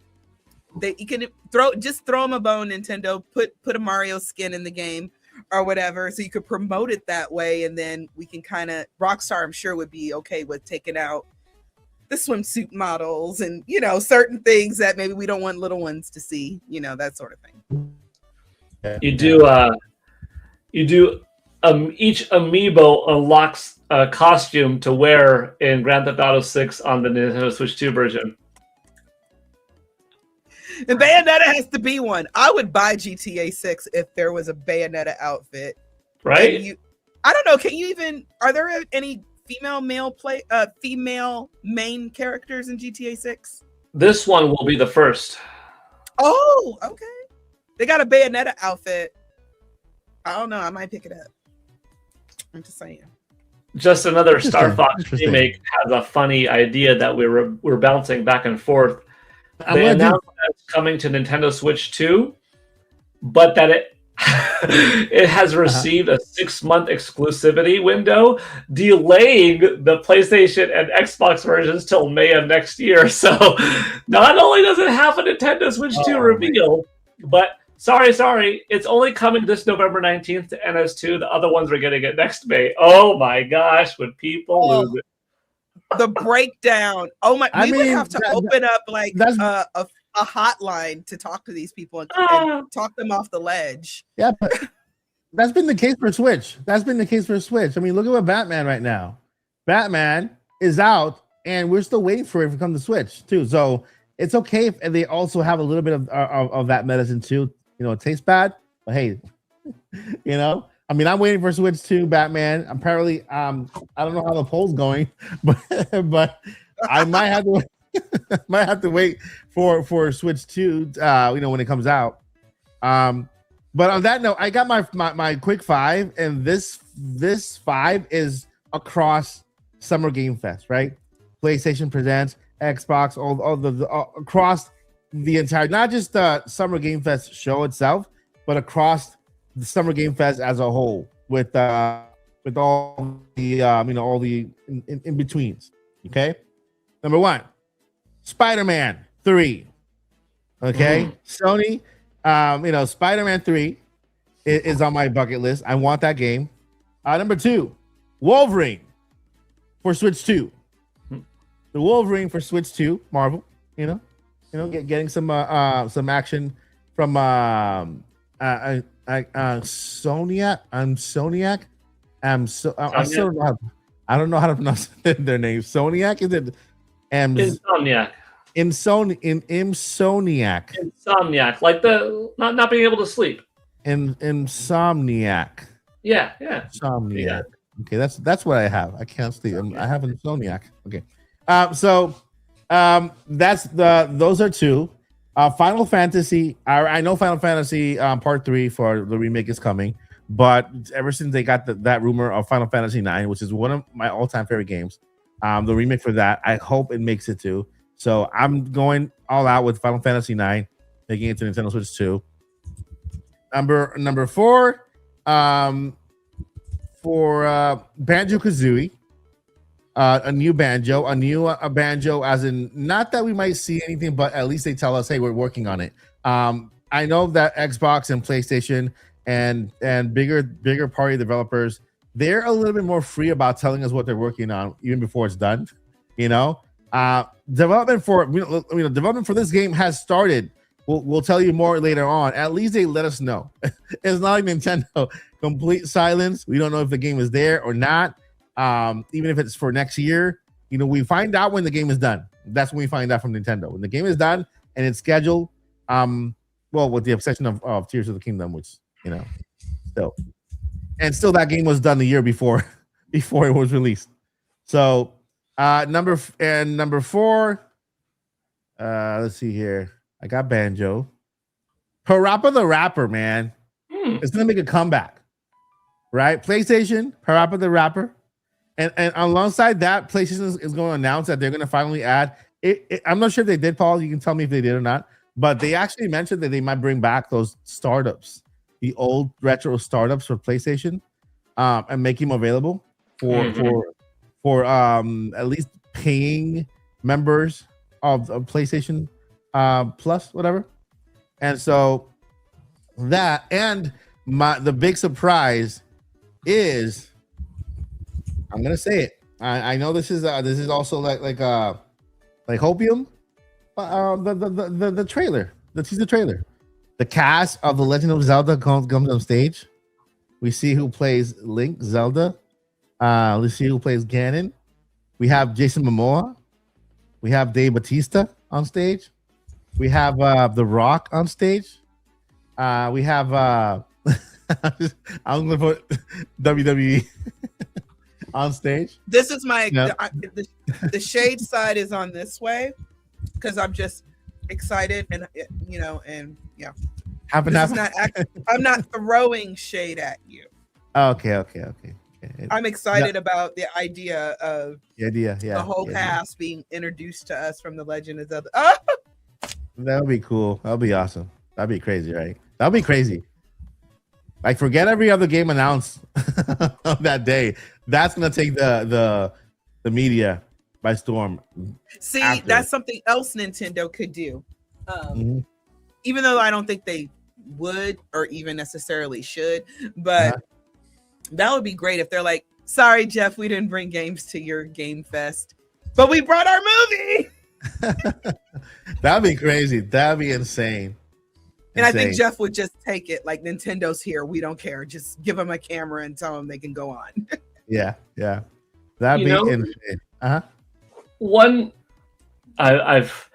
You can throw them a bone, Nintendo. Put a Mario skin in the game or whatever, so you could promote it that way. And then we can kind of Rockstar, I'm sure, would be okay with taking out the swimsuit models and certain things that maybe we don't want little ones to see. That sort of thing. You do. Each amiibo unlocks a costume to wear in Grand Theft Auto 6 on the Nintendo Switch 2 version. And Bayonetta has to be one. I would buy GTA 6 if there was a Bayonetta outfit. Right? I don't know. Are there any female main characters in GTA 6? This one will be the first. Oh, okay. They got a Bayonetta outfit. I don't know. I might pick it up. I'm just saying. Just another Star Fox remake has a funny idea that we're bouncing back and forth. They announced that it's coming to Nintendo Switch 2, but that it has received a 6-month exclusivity window, delaying the PlayStation and Xbox versions till May of next year. So not only does it have a Nintendo Switch 2 reveal, but sorry, it's only coming this November 19th to NS2. The other ones are getting it next May. Oh my gosh, would people lose it? The breakdown. Oh my, we would have to open up like a hotline to talk to these people and talk them off the ledge. Yeah, but that's been the case for Switch. I mean, look at what Batman right now. Batman is out, and we're still waiting for it to come to Switch too. So it's okay if they also have a little bit of that medicine too. It tastes bad, but hey, I mean, I'm waiting for Switch 2 Batman. Apparently, I don't know how the poll's going, but I might have to wait for Switch 2, when it comes out. But on that note, I got my quick 5, and this 5 is across Summer Game Fest, right? PlayStation Presents, Xbox, all the across the entire, not just the Summer Game Fest show itself, but across the Summer Game Fest as a whole, with all the all the in betweens. Okay, number 1, Spider-Man 3. Okay, Sony, Spider-Man 3 is on my bucket list. I want that game. Number 2, Wolverine for Switch 2. The Wolverine for Switch 2, Marvel. Getting some action from Soniac. I don't know how to pronounce their name. Soniac, is it? Insomniac. Insomniac. Like the not being able to sleep. Insomniac. Yeah. Insomniac. Yeah. Okay, that's what I have. I can't sleep. I have insomniac. Okay. Those are 2. Final Fantasy. I know Final Fantasy Part 3 for the remake is coming, but ever since they got that rumor of Final Fantasy 9, which is one of my all-time favorite games, the remake for that, I hope it makes it too. So I'm going all out with Final Fantasy 9, making it to Nintendo Switch 2. Number 4, for Banjo-Kazooie. A new banjo, a banjo, as in, not that we might see anything, but at least they tell us, hey, we're working on it. I know that Xbox and PlayStation and bigger party developers, they're a little bit more free about telling us what they're working on even before it's done. You know, development for development for this game has started. We'll tell you more later on. At least they let us know. It's not like Nintendo, complete silence. We don't know if the game is there or not. Even if it's for next year, we find out when the game is done. That's when we find out from Nintendo. When the game is done and it's scheduled, well, with the exception of Tears of the Kingdom, which, still that game was done the year before it was released. So number 4, let's see here. I got Banjo. Parappa the Rapper, man. It's gonna make a comeback, right? PlayStation, Parappa the Rapper, and alongside that, PlayStation is going to announce that they're going to finally add. I'm not sure if they did, Paul. You can tell me if they did or not. But they actually mentioned that they might bring back those startups, the old retro startups for PlayStation, and make them available for at least paying members of PlayStation Plus, whatever. And so that, and the big surprise is, I'm gonna say it. I know this is also like hopium. The trailer, the teaser trailer, the cast of The Legend of Zelda comes on stage. We see who plays Link, Zelda. Let's see who plays Ganon. We have Jason Momoa. We have Dave Bautista on stage. We have The Rock on stage. We have I'm gonna put WWE on stage. This is my the shade side is on this way because I'm just excited and I'm not throwing shade at you. Okay. I'm excited about the idea of the whole cast being introduced to us from The Legend of Zelda. That would be cool. That would be awesome. That'd be crazy, right? That'd be crazy. Like, forget every other game announced on that day. That's gonna take the media by storm. See, that's something else Nintendo could do. Even though I don't think they would or even necessarily should, but that would be great if they're like, sorry, Jeff, we didn't bring games to your Game Fest, but we brought our movie. That'd be crazy. That'd be insane. And I think Jeff would just take it like, Nintendo's here. We don't care. Just give them a camera and tell them they can go on. Yeah. That'd be insane. One, I've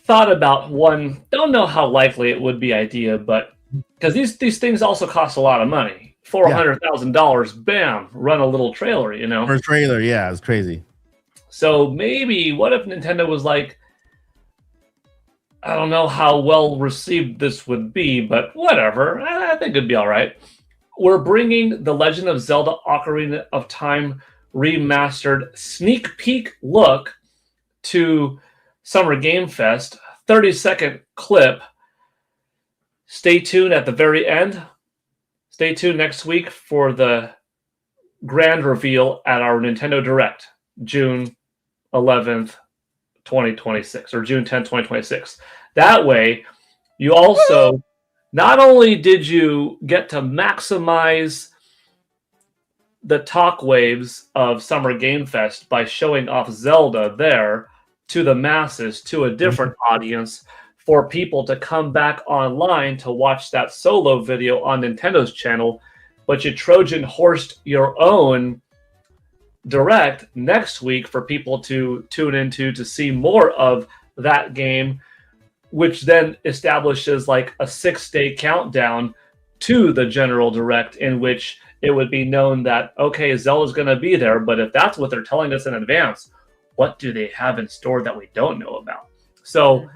thought about one. Don't know how likely it would be idea, but because these things also cost a lot of money. $400,000. Bam, run a little trailer. For a trailer, yeah, it's crazy. So maybe, what if Nintendo was like, I don't know how well received this would be, but whatever. I think it'd be all right. We're bringing The Legend of Zelda Ocarina of Time remastered sneak peek look to Summer Game Fest. 30-second clip. Stay tuned at the very end. Stay tuned next week for the grand reveal at our Nintendo Direct, June 11th, 2026, or June 10th, 2026. That way, you also, not only did you get to maximize the talk waves of Summer Game Fest by showing off Zelda there to the masses, to a different audience, for people to come back online to watch that solo video on Nintendo's channel, but you Trojan horsed your own Direct next week for people to tune into to see more of that game, which then establishes like a 6-day countdown to the general Direct, in which it would be known that, okay, Zelda's going to be there, but if that's what they're telling us in advance, what do they have in store that we don't know about? So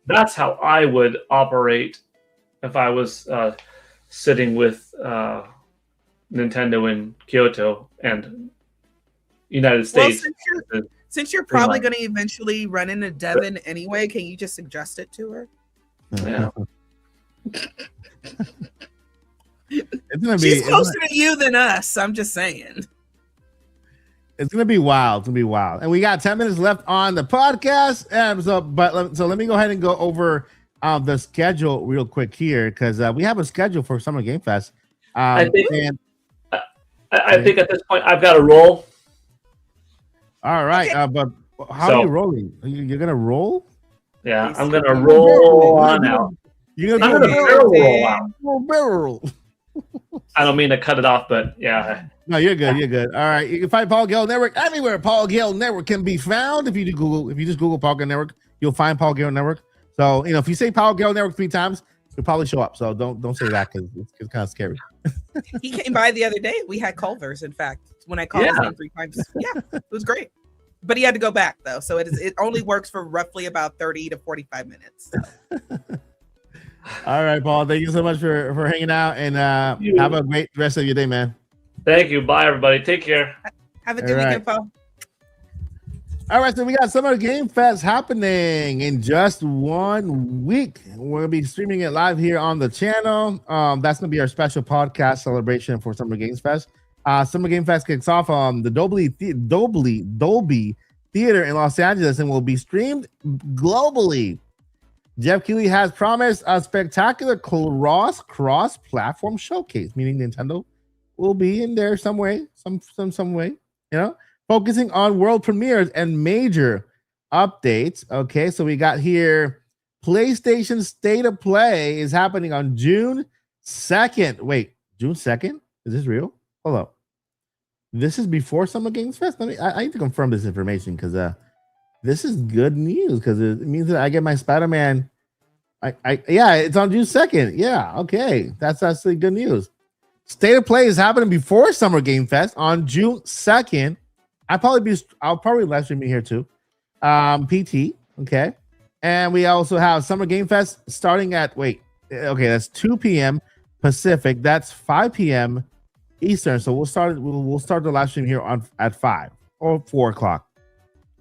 that's how I would operate if I was sitting with Nintendo in Kyoto and United States. Well, since you're probably going to eventually run into Devin anyway, can you just suggest it to her? Yeah. She's closer to you than us. I'm just saying. It's gonna be wild. It's gonna be wild. And we got 10 minutes left on the podcast. So let me go ahead and go over the schedule real quick here because we have a schedule for Summer Game Fest. I think and I think at this point I've got to roll. all right, Okay. but how are you rolling? You're gonna roll? Yeah, I'm gonna roll on out. You're I'm gonna gonna do barrel roll out. barrel. I don't mean to cut it off, but yeah. No, you're good. You're good. All right, you can find Paul Gale Network anywhere. Paul Gale Network can be found. If you just Google Paul Gale Network, you'll find Paul Gale Network. So if you say Paul Gale Network 3 times, it'll probably show up. So don't say that because it's kind of scary. He came by the other day. We had Culver's, in fact, when I called his name 3 times. Yeah, it was great. But he had to go back though, so it only works for roughly about 30 to 45 minutes. All right, Paul. Thank you so much for hanging out, and have a great rest of your day, man. Thank you. Bye, everybody. Take care. Have a good weekend, Paul. All right, so we got Summer Game Fest happening in just 1 week. We're gonna be streaming it live here on the channel. That's gonna be our special podcast celebration for Summer Games Fest. Summer Game Fest kicks off on the Dolby Theater in Los Angeles and will be streamed globally. Jeff Keighley has promised a spectacular cross-platform showcase, meaning Nintendo will be in there some way, focusing on world premieres and major updates. Okay, so we got here PlayStation State of Play is happening on June 2nd. Wait, June 2nd? Is this real? Hold up. This is before Summer Games Fest? I need to confirm this information because this is good news because it means that I get my Spider-Man. Yeah, it's on June 2nd. Yeah, okay. That's actually good news. State of Play is happening before Summer Game Fest on June 2nd. I'll probably live stream it here too. PT, okay. And we also have Summer Game Fest starting at that's 2 p.m. Pacific. That's 5 p.m. Eastern. So we'll start the live stream here at 5 or 4 o'clock.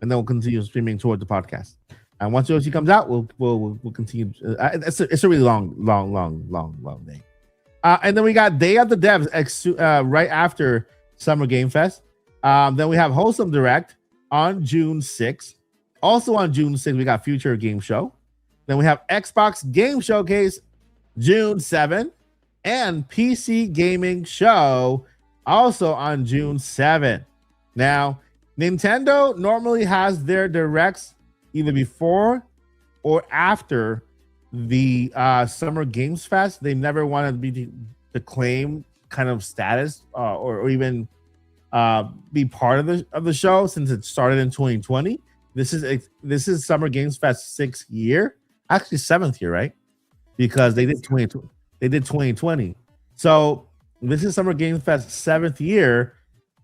And then we'll continue streaming toward the podcast. And once Yoshi comes out, we'll continue. It's a really long day. And then we got Day of the Devs right after Summer Game Fest. Then we have Wholesome Direct on June 6th. Also on June 6th, we got Future Game Show. Then we have Xbox Game Showcase June 7th. And PC Gaming Show also on June 7th. Now, Nintendo normally has their directs either before or after the Summer Games Fest. They never wanted to claim kind of status or even be part of the show since it started in 2020. This is Summer Games Fest 6th year, actually 7th year, right? Because they did 2020. So this is Summer Games Fest 7th year.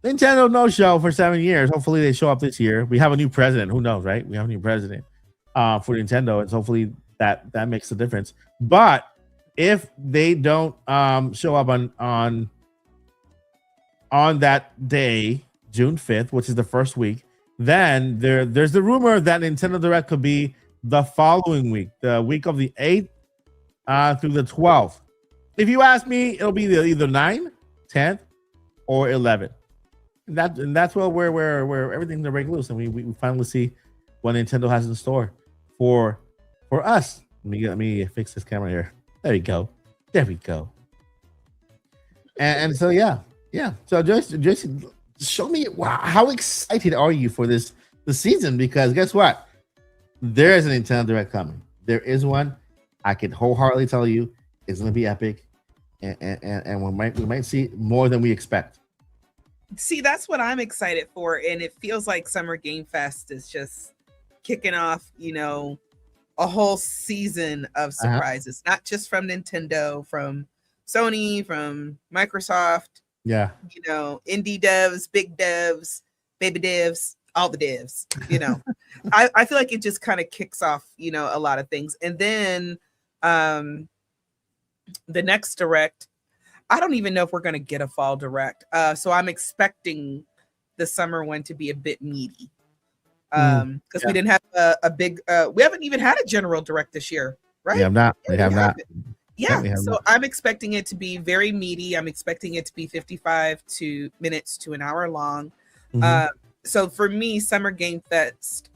Nintendo no show for 7 years. Hopefully they show up this year. We have a new president. Who knows, right? We have a new president for Nintendo, and so hopefully that makes a difference. But if they don't show up on that day, June 5th, which is the first week, then there's the rumor that Nintendo Direct could be the following week, the week of the 8th through the 12th. If you ask me, it'll be either 9th, 10th, or 11th. And that's where everything's gonna break loose, and we finally see what Nintendo has in store for us. Let me fix this camera here. There we go. And so yeah. So just show me how excited are you for the season? Because guess what? There is a Nintendo Direct coming. There is one. I can wholeheartedly tell you it's gonna be epic, and we might see more than we expect. See, that's what I'm excited for, and it feels like Summer Game Fest is just kicking off, a whole season of surprises, not just from Nintendo, from Sony, from Microsoft. Yeah. Indie devs, big devs, baby devs, all the devs. I feel like it just kind of kicks off, a lot of things, and then the next direct. I don't even know if we're going to get a fall direct. So I'm expecting the summer one to be a bit meaty. Because we didn't have a big, we haven't even had a general direct this year, right? We have not. Yeah. So I'm expecting it to be very meaty. I'm expecting it to be 55 minutes to an hour long. So for me, Summer Game Fest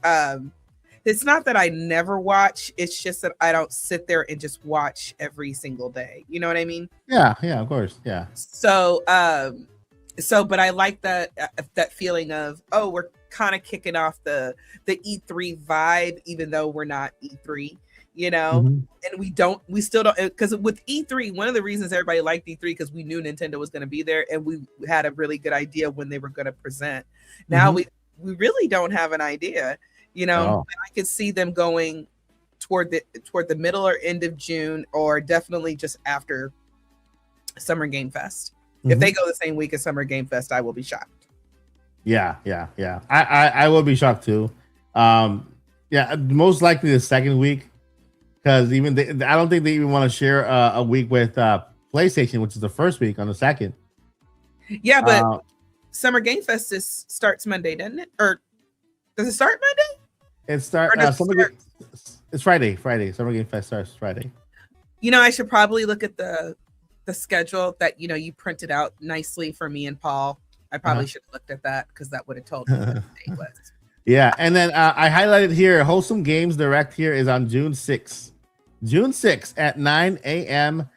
It's not that I never watch. It's just that I don't sit there and just watch every single day. You know what I mean? Yeah, of course. Yeah. So, but I like that feeling of, oh, we're kind of kicking off the E3 vibe, even though we're not E3, you know, and we still don't, because with E3, one of the reasons everybody liked E3 because we knew Nintendo was going to be there and we had a really good idea when they were going to present. Now we really don't have an idea, you know. I could see them going toward the middle or end of June, or definitely just after Summer Game Fest. If they go the same week as Summer Game Fest, I will be shocked. Yeah. I will be shocked too. Yeah, most likely the second week, because I don't think they even want to share a week with PlayStation, which is the first week on the second. Yeah, but Summer Game Fest starts Monday, doesn't it? Or does it start Monday? It's Friday. Summer Game Fest starts Friday. You know, I should probably look at the schedule that, you know, you printed out nicely for me and Paul. I probably should have looked at that because that would have told me what the date was. Yeah, and then I highlighted here, Wholesome Games Direct here is on June 6th. June 6th at 9 a.m.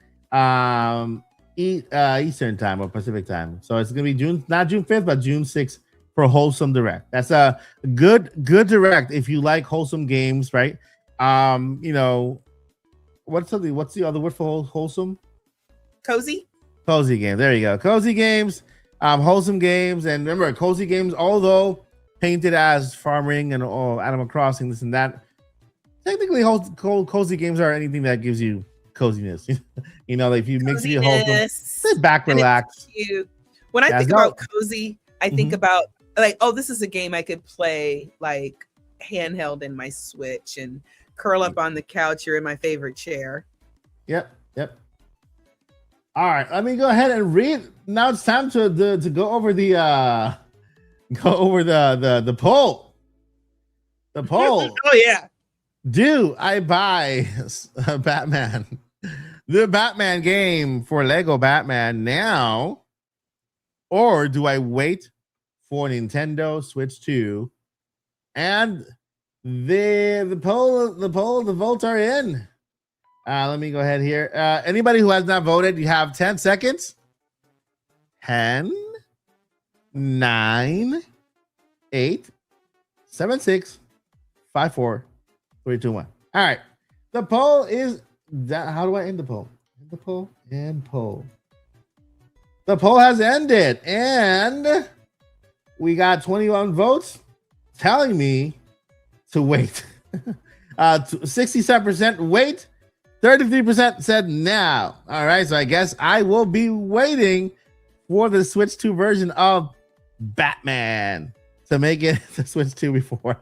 Eastern time or Pacific time. So it's going to be not June 5th, but June 6th for Wholesome Direct. That's a good direct if you like wholesome games, right? You know, what's the other word for wholesome? Cozy games. There you go. Cozy games, wholesome games. And remember, cozy games, although painted as farming and Animal Crossing, this and that, technically cozy games are anything that gives you coziness. You know, if you mix it wholesome, sit back, relax. When I think about cozy, I think about like, oh, this is a game I could play like handheld in my Switch and curl up on the couch or in my favorite chair. Yep. All right, let me go ahead and read. Now it's time to go over the poll. The poll. Oh yeah. Do I buy Batman, the Batman game for Lego Batman now, or do I wait for Nintendo Switch 2? And the votes are in. Let me go ahead here. Anybody who has not voted, you have 10 seconds. 10, 9, 8, 7, 6, 5, 4, 3, 2, 1. All right. The poll is that. How do I end the poll? End the poll and poll. The poll has ended, and we got 21 votes telling me to wait. 67% wait. 33% said now. All right, so I guess I will be waiting for the Switch 2 version of Batman to make it the Switch 2 before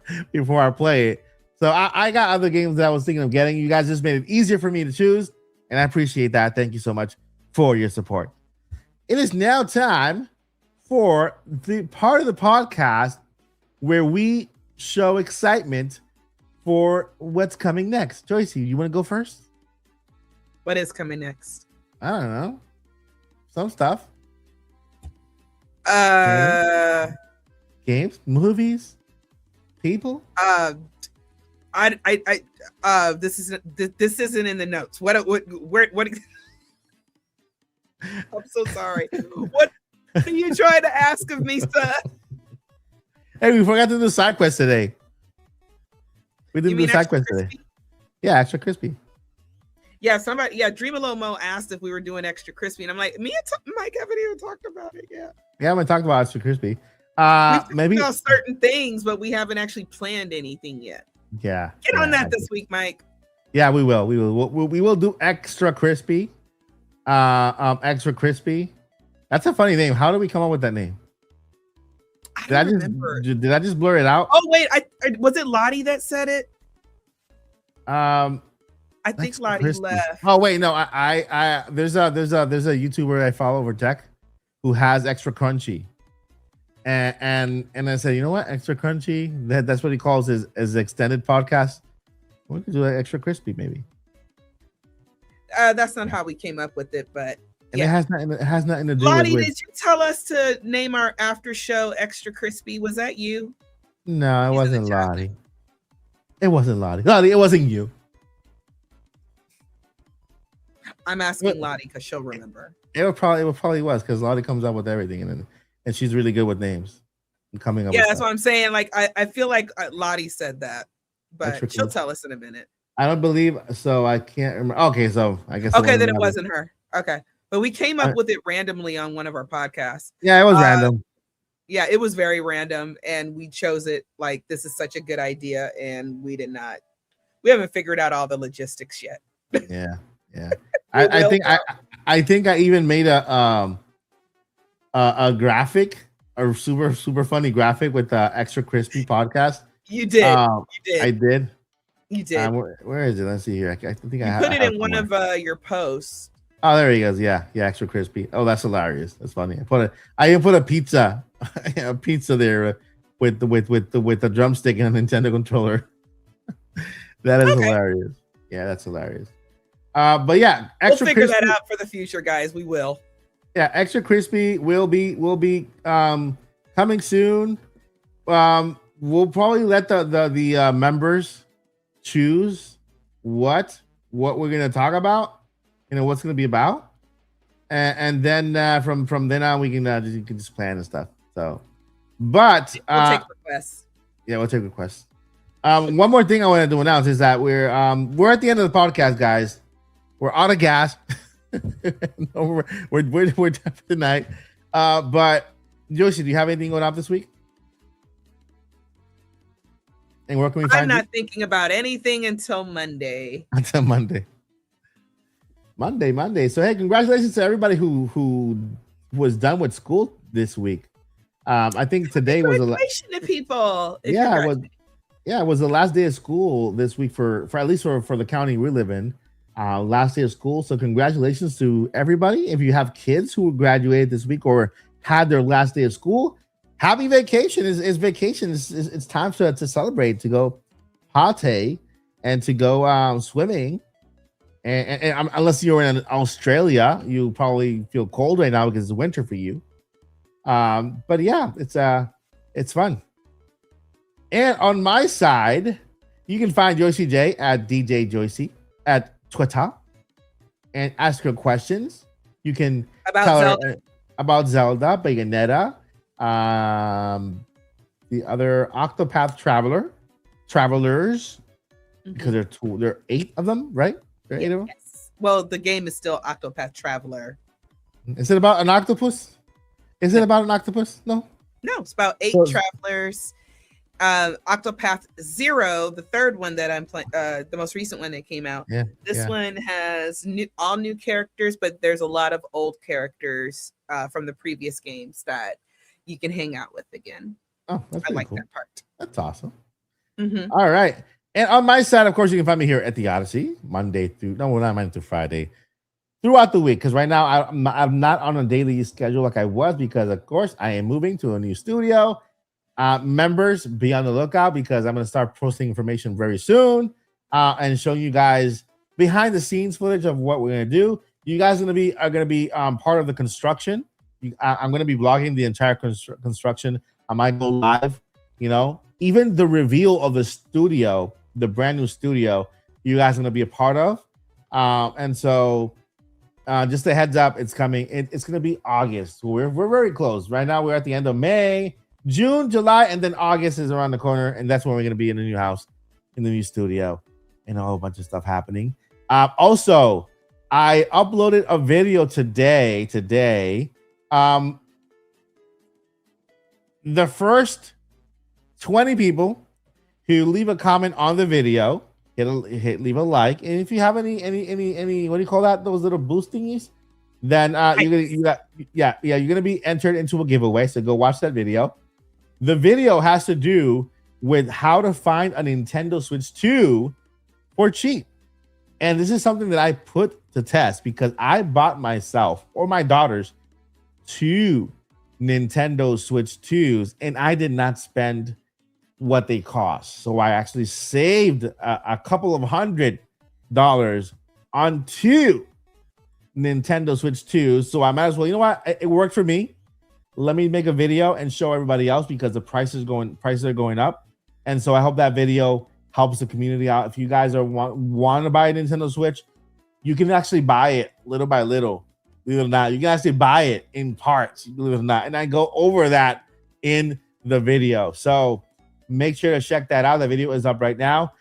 I play it. So I got other games that I was thinking of getting. You guys just made it easier for me to choose, and I appreciate that. Thank you so much for your support. It is now time for the part of the podcast where we show excitement for what's coming next. Joycey, you want to go first? What is coming next? I don't know. Some stuff. Games, movies, people. This isn't in the notes. What? I'm so sorry. What are you trying to ask of me, son? Hey, we forgot to do side quest today. We didn't do side quest today. Yeah, extra crispy. Yeah, Dream Alone Mo asked if we were doing extra crispy, and I'm like, me and Mike haven't even talked about it yet. Yeah, we talked about extra crispy. Maybe about certain things, but we haven't actually planned anything yet. Yeah, get on that this week, Mike. Yeah, we will. We will do extra crispy. Extra crispy. That's a funny name. How did we come up with that name? Did I just blur it out? Oh wait, was it Lottie that said it? I think Lottie left. Oh wait, no, I there's a YouTuber I follow over tech who has extra crunchy, and I said, you know what, extra crunchy, that's what he calls his extended podcast. We could do like extra crispy maybe. That's not how we came up with it, but and yeah. It has nothing to do Lottie, with. Did you tell us to name our after show extra crispy? Was that you? No, it wasn't Lottie. It wasn't Lottie. Lottie, it wasn't you. I'm asking Lottie because she'll remember. It probably was because Lottie comes up with everything and she's really good with names and coming up. Yeah, with that's stuff. what I'm saying. Like I feel like Lottie said that, but she'll tell us in a minute. I don't believe so. I can't remember. Okay, so I guess. Okay, then it wasn't her. Okay, but we came up with it randomly on one of our podcasts. Yeah, it was random. Yeah, it was very random, and we chose it like this is such a good idea, and we haven't figured out all the logistics yet. Yeah. I think I even made a graphic, a super funny graphic with the Extra Crispy podcast. You did. I did. You did. Where is it? Let's see here. I think I put it in one of your posts. Oh, there he goes. Yeah, Extra Crispy. Oh, that's hilarious. That's funny. I even put a pizza there with the drumstick and a Nintendo controller. That is hilarious. Yeah, that's hilarious. But yeah, Extra Crispy. We'll figure that out for the future, guys. We will. Yeah, Extra Crispy will be coming soon. We'll probably let the members choose what we're gonna talk about, what's gonna be about, and then from then on you can just plan and stuff. So, but we'll take requests. Yeah, we'll take requests. One more thing I wanted to announce is that we're at the end of the podcast, guys. We're out of gas. No, we're done for tonight. But Joshi, do you have anything going on this week? And where can we find I'm not thinking about anything until Monday. Until Monday. So hey, congratulations to everybody who was done with school this week. I think today was to people. It was the last day of school this week for at least for the county we live in. Last day of school. So congratulations to everybody. If you have kids who graduated this week or had their last day of school, happy vacation. Is vacation. It's time to celebrate, to go party and to go swimming. And unless you're in Australia, you probably feel cold right now because it's winter for you. But yeah, it's fun. And on my side, you can find Joycey J at DJ Joycey at Twitter and ask her questions. You can tell her about Zelda, Bayonetta, the other Octopath Travelers, because there are 8 of them, right? There are 8 of them. Yes. Well, the game is still Octopath Traveler. Is it about an octopus? Is it about an octopus? No, it's about 8 travelers. Octopath Zero, the third one that I'm playing, the most recent one that came out. This one has all new characters, but there's a lot of old characters from the previous games that you can hang out with again. Oh, that's really cool. That part. That's awesome. Mm-hmm. All right. And on my side, of course, you can find me here at the Odyssey, Monday through Friday, throughout the week. Because right now I'm not on a daily schedule like I was, because of course I am moving to a new studio. Members, be on the lookout, because I'm going to start posting information very soon and showing you guys behind the scenes footage of what we're going to do. You guys are going to be part of the construction. I'm going to be vlogging the entire construction. I might go live, even the reveal of the studio, the brand new studio, you guys are going to be a part of. And so just a heads up, it's coming. It's going to be August. We're very close. Right now, we're at the end of May, June, July, and then August is around the corner. And that's when we're going to be in the new house, in the new studio, and a whole bunch of stuff happening. Also, I uploaded a video today. The first 20 people who leave a comment on the video, leave a like, and if you have any what do you call that? Those little boost thingies, then you're gonna be entered into a giveaway. So go watch that video. The video has to do with how to find a Nintendo Switch 2 for cheap, and this is something that I put to test because I bought myself or my daughters 2 Nintendo Switch 2s, and I did not spend what they cost. So I actually saved a couple of $100 on 2 Nintendo Switch 2s. So I might as well, you know what? It worked for me. Let me make a video and show everybody else, because the prices are going up. And so I hope that video helps the community out. If you guys want to buy a Nintendo Switch, you can actually buy it little by little. Believe it or not, you can actually buy it in parts. Believe it or not, and I go over that in the video. So make sure to check that out. The video is up right now.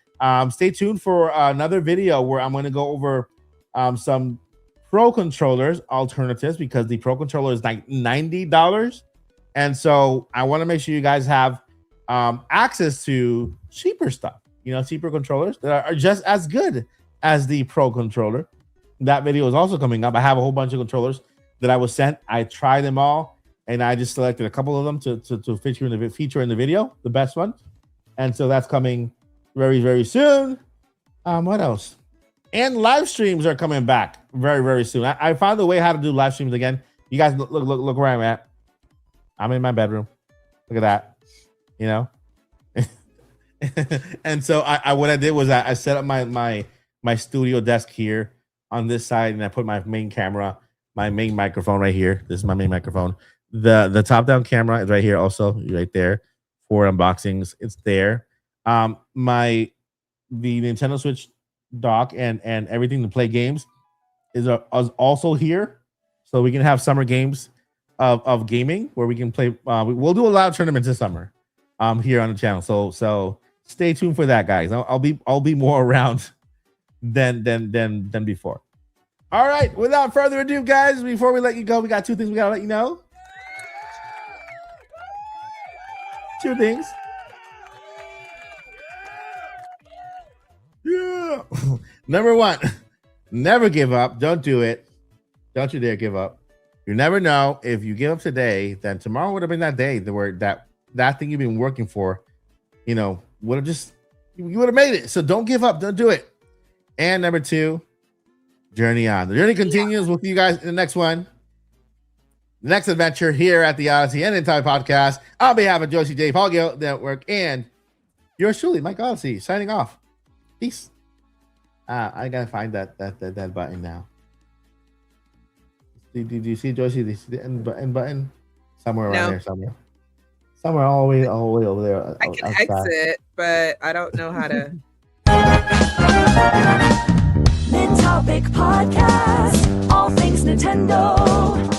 Stay tuned for another video where I'm going to go over some Pro controllers alternatives, because the Pro controller is like $90, and so I want to make sure you guys have access to cheaper stuff. Cheaper controllers that are just as good as the Pro controller. That video is also coming up. I have a whole bunch of controllers that I was sent. I tried them all, and I just selected a couple of them to feature in the video, the best one. And so that's coming very, very soon. What else? And live streams are coming back very, very soon. I found a way how to do live streams again. You guys look where I'm at. I'm in my bedroom. Look at that. And so what I did was I set up my studio desk here on this side, and I put my main camera, my main microphone right here. This is my main microphone. The top down camera is right here, also right there for unboxings. It's there. The Nintendo Switch dock and everything to play games is also here, so we can have summer games of gaming where we can play. We'll do a lot of tournaments this summer here on the channel. So stay tuned for that, guys. I'll be more around than before. All right, without further ado, guys, before we let you go, we got two things we gotta let you know. Two things. Yeah. Number one, never give up. Don't do it. Don't you dare give up. You never know. If you give up today, then tomorrow would have been that day where that thing you've been working for, would have you would have made it. So don't give up. Don't do it. And number two, journey on. The journey continues. We'll see you guys in the next one. The next adventure here at the Odyssey and Nintopics podcast. On behalf of Josie J. Paul Gill Network and yours truly, Mike Odyssey, signing off. Peace. I gotta find that button now. Do you see, Josie? Do you see the end button? Somewhere around there, somewhere all the way over there. I can exit, but I don't know how to. Nintopic podcast, all things Nintendo.